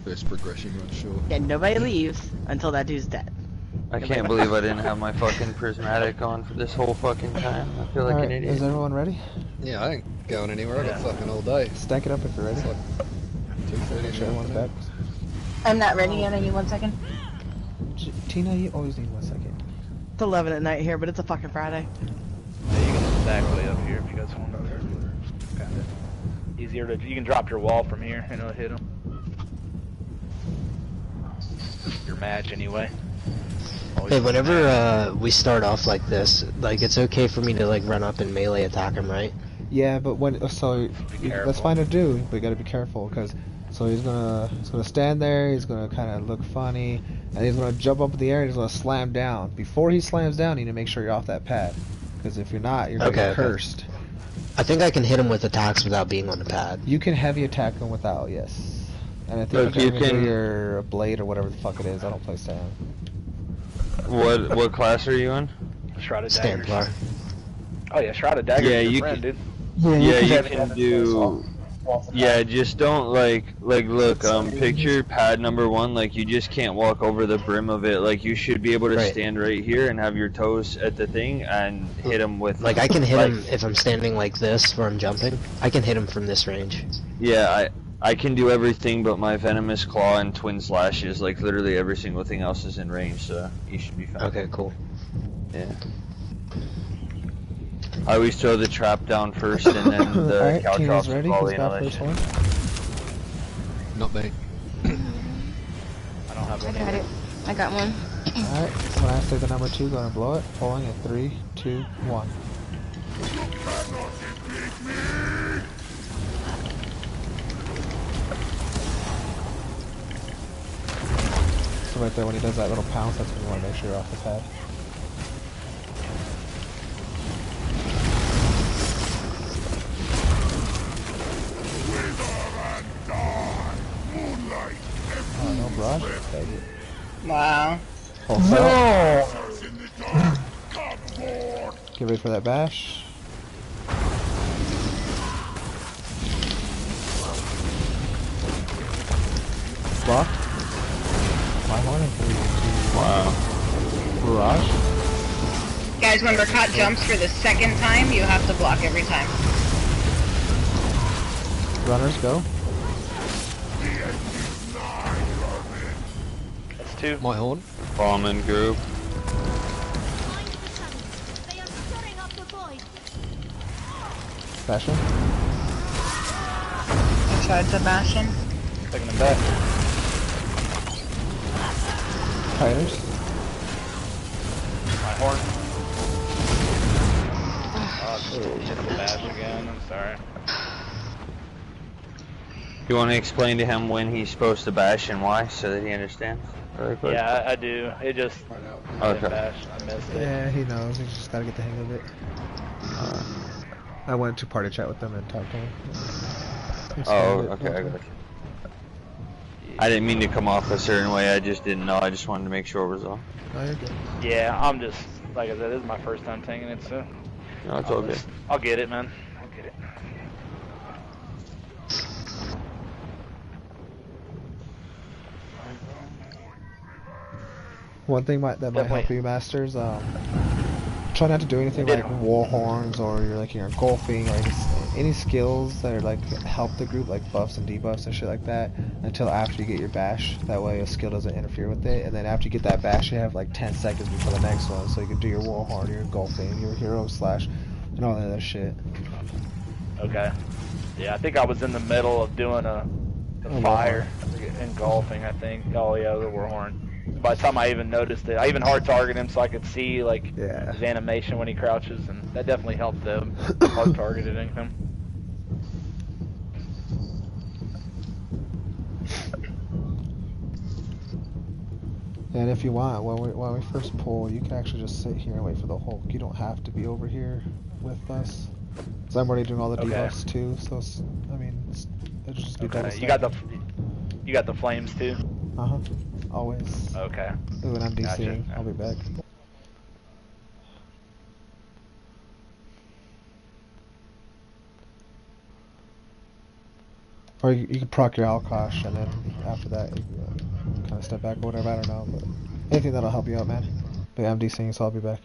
S4: First progression run, sure.
S6: Yeah, nobody leaves until that dude's dead.
S3: I can't believe I didn't have my fucking prismatic on for this whole fucking time. I feel like an idiot.
S2: Is everyone ready?
S4: Yeah, I ain't going anywhere. I got fucking all day.
S2: Stack it up if you're ready.
S4: It's like 2:30.
S2: Make sure everyone's back.
S11: I'm not ready yet. I need 1 second.
S2: Tina, you always need 1 second.
S6: It's 11 at night here, but it's a fucking Friday.
S5: Yeah, you can stack way up here if you guys want to. Easier to. You can drop your wall from here and it'll hit them. Your match anyway.
S7: Hey, whenever we start off like this, like it's okay for me to like run up and melee attack him, right?
S2: Yeah, but when that's fine to do, but you gotta be careful because he's gonna stand there, he's gonna kind of look funny, and he's gonna jump up in the air and he's gonna slam down. Before he slams down, you need to make sure you're off that pad, because if you're not, you're gonna get cursed.
S7: I think I can hit him with attacks without being on the pad.
S2: You can heavy attack him without, yes. And I think you can do your blade or whatever the fuck it is. I don't play Sam.
S3: What class are you in?
S5: Shrouded Daggers.
S7: Stamplar.
S5: Oh yeah, Shrouded Daggers.
S3: Yeah,
S5: is your
S3: you
S5: friend,
S3: can.
S5: dude.
S3: Yeah, you can do. Yeah, just don't look. Picture pad number 1. Like you just can't walk over the brim of it. Like you should be able to stand right here and have your toes at the thing and hit him with.
S7: Like I can hit him if I'm standing like this where I'm jumping. I can hit him from this range.
S3: Yeah, I can do everything but my venomous claw and twin slashes. Like literally every single thing else is in range, so you should be fine.
S7: Okay, cool.
S3: Yeah. I always throw the trap down first, and then the
S2: Alright,
S3: cow
S2: team
S3: drops
S2: is ready.
S3: the
S2: Who's
S3: volley and all
S2: got
S3: that
S2: first
S3: shit.
S2: one?
S4: Not me.
S5: I don't have
S11: I
S5: one.
S11: got it. I got one.
S2: Alright, so when I say the number 2, gonna blow it. Pulling in 3, 2, 1. So right there, when he does that little pounce, that's when you want to make sure you're off the pad. Oh, no barrage? Take it.
S1: Wow.
S2: Full set. Get ready for that bash. Blocked. My horn in 3, 2, 1.
S3: Wow.
S2: Barrage.
S1: Guys, when Mercat jumps for the second time, you have to block every time.
S2: Runners go.
S5: That's 2.
S4: My horn.
S3: Bombing group.
S2: Bash him.
S1: I tried to bash him.
S5: Taking him back.
S2: Fighters.
S5: My horn. Oh, hit the bash again. I'm sorry.
S3: You want to explain to him when he's supposed to bash and why, so that he understands? Really quick?
S5: Yeah, I do. It just
S3: Okay.
S5: bash. I missed it.
S2: Yeah, he knows. He's just gotta get the hang of it. I went to party chat with them and talked to him.
S3: Oh, okay, I got you. I didn't mean to come off a certain way, I just didn't know. I just wanted to make sure it was all.
S2: No, you're good.
S5: Yeah, I'm just, like I said, this is my first time taking it, so.
S3: No, it's all good.
S5: I'll get it, man. I'll get it.
S2: One thing that might help you, Masters, try not to do anything like war horns or you're like you're golfing or any skills that are like help the group, like buffs and debuffs and shit like that, until after you get your bash. That way a skill doesn't interfere with it, and then after you get that bash you have like 10 seconds before the next one, so you can do your war horn, your golfing, your hero slash, and all that other shit.
S5: Okay. Yeah, I think I was in the middle of doing a fire engulfing, I think. Oh yeah, the war horn. By the time I even noticed it, I even hard target him so I could see like his animation when he crouches, and that definitely helped them hard targeted him.
S2: And if you want, when we first pull, you can actually just sit here and wait for the Hulk. You don't have to be over here with us. Cause I'm already doing all the debuffs too, so it's, I mean, it'll just be double.
S5: You got the flames too.
S2: Always.
S5: Okay.
S2: Ooh, and I'm DCing.
S5: Gotcha.
S2: I'll be back. Or you can proc your Alkosh, and then after that, you kind of step back or whatever. I don't know, but anything that'll help you out, man. But yeah, I'm DCing, so I'll be back.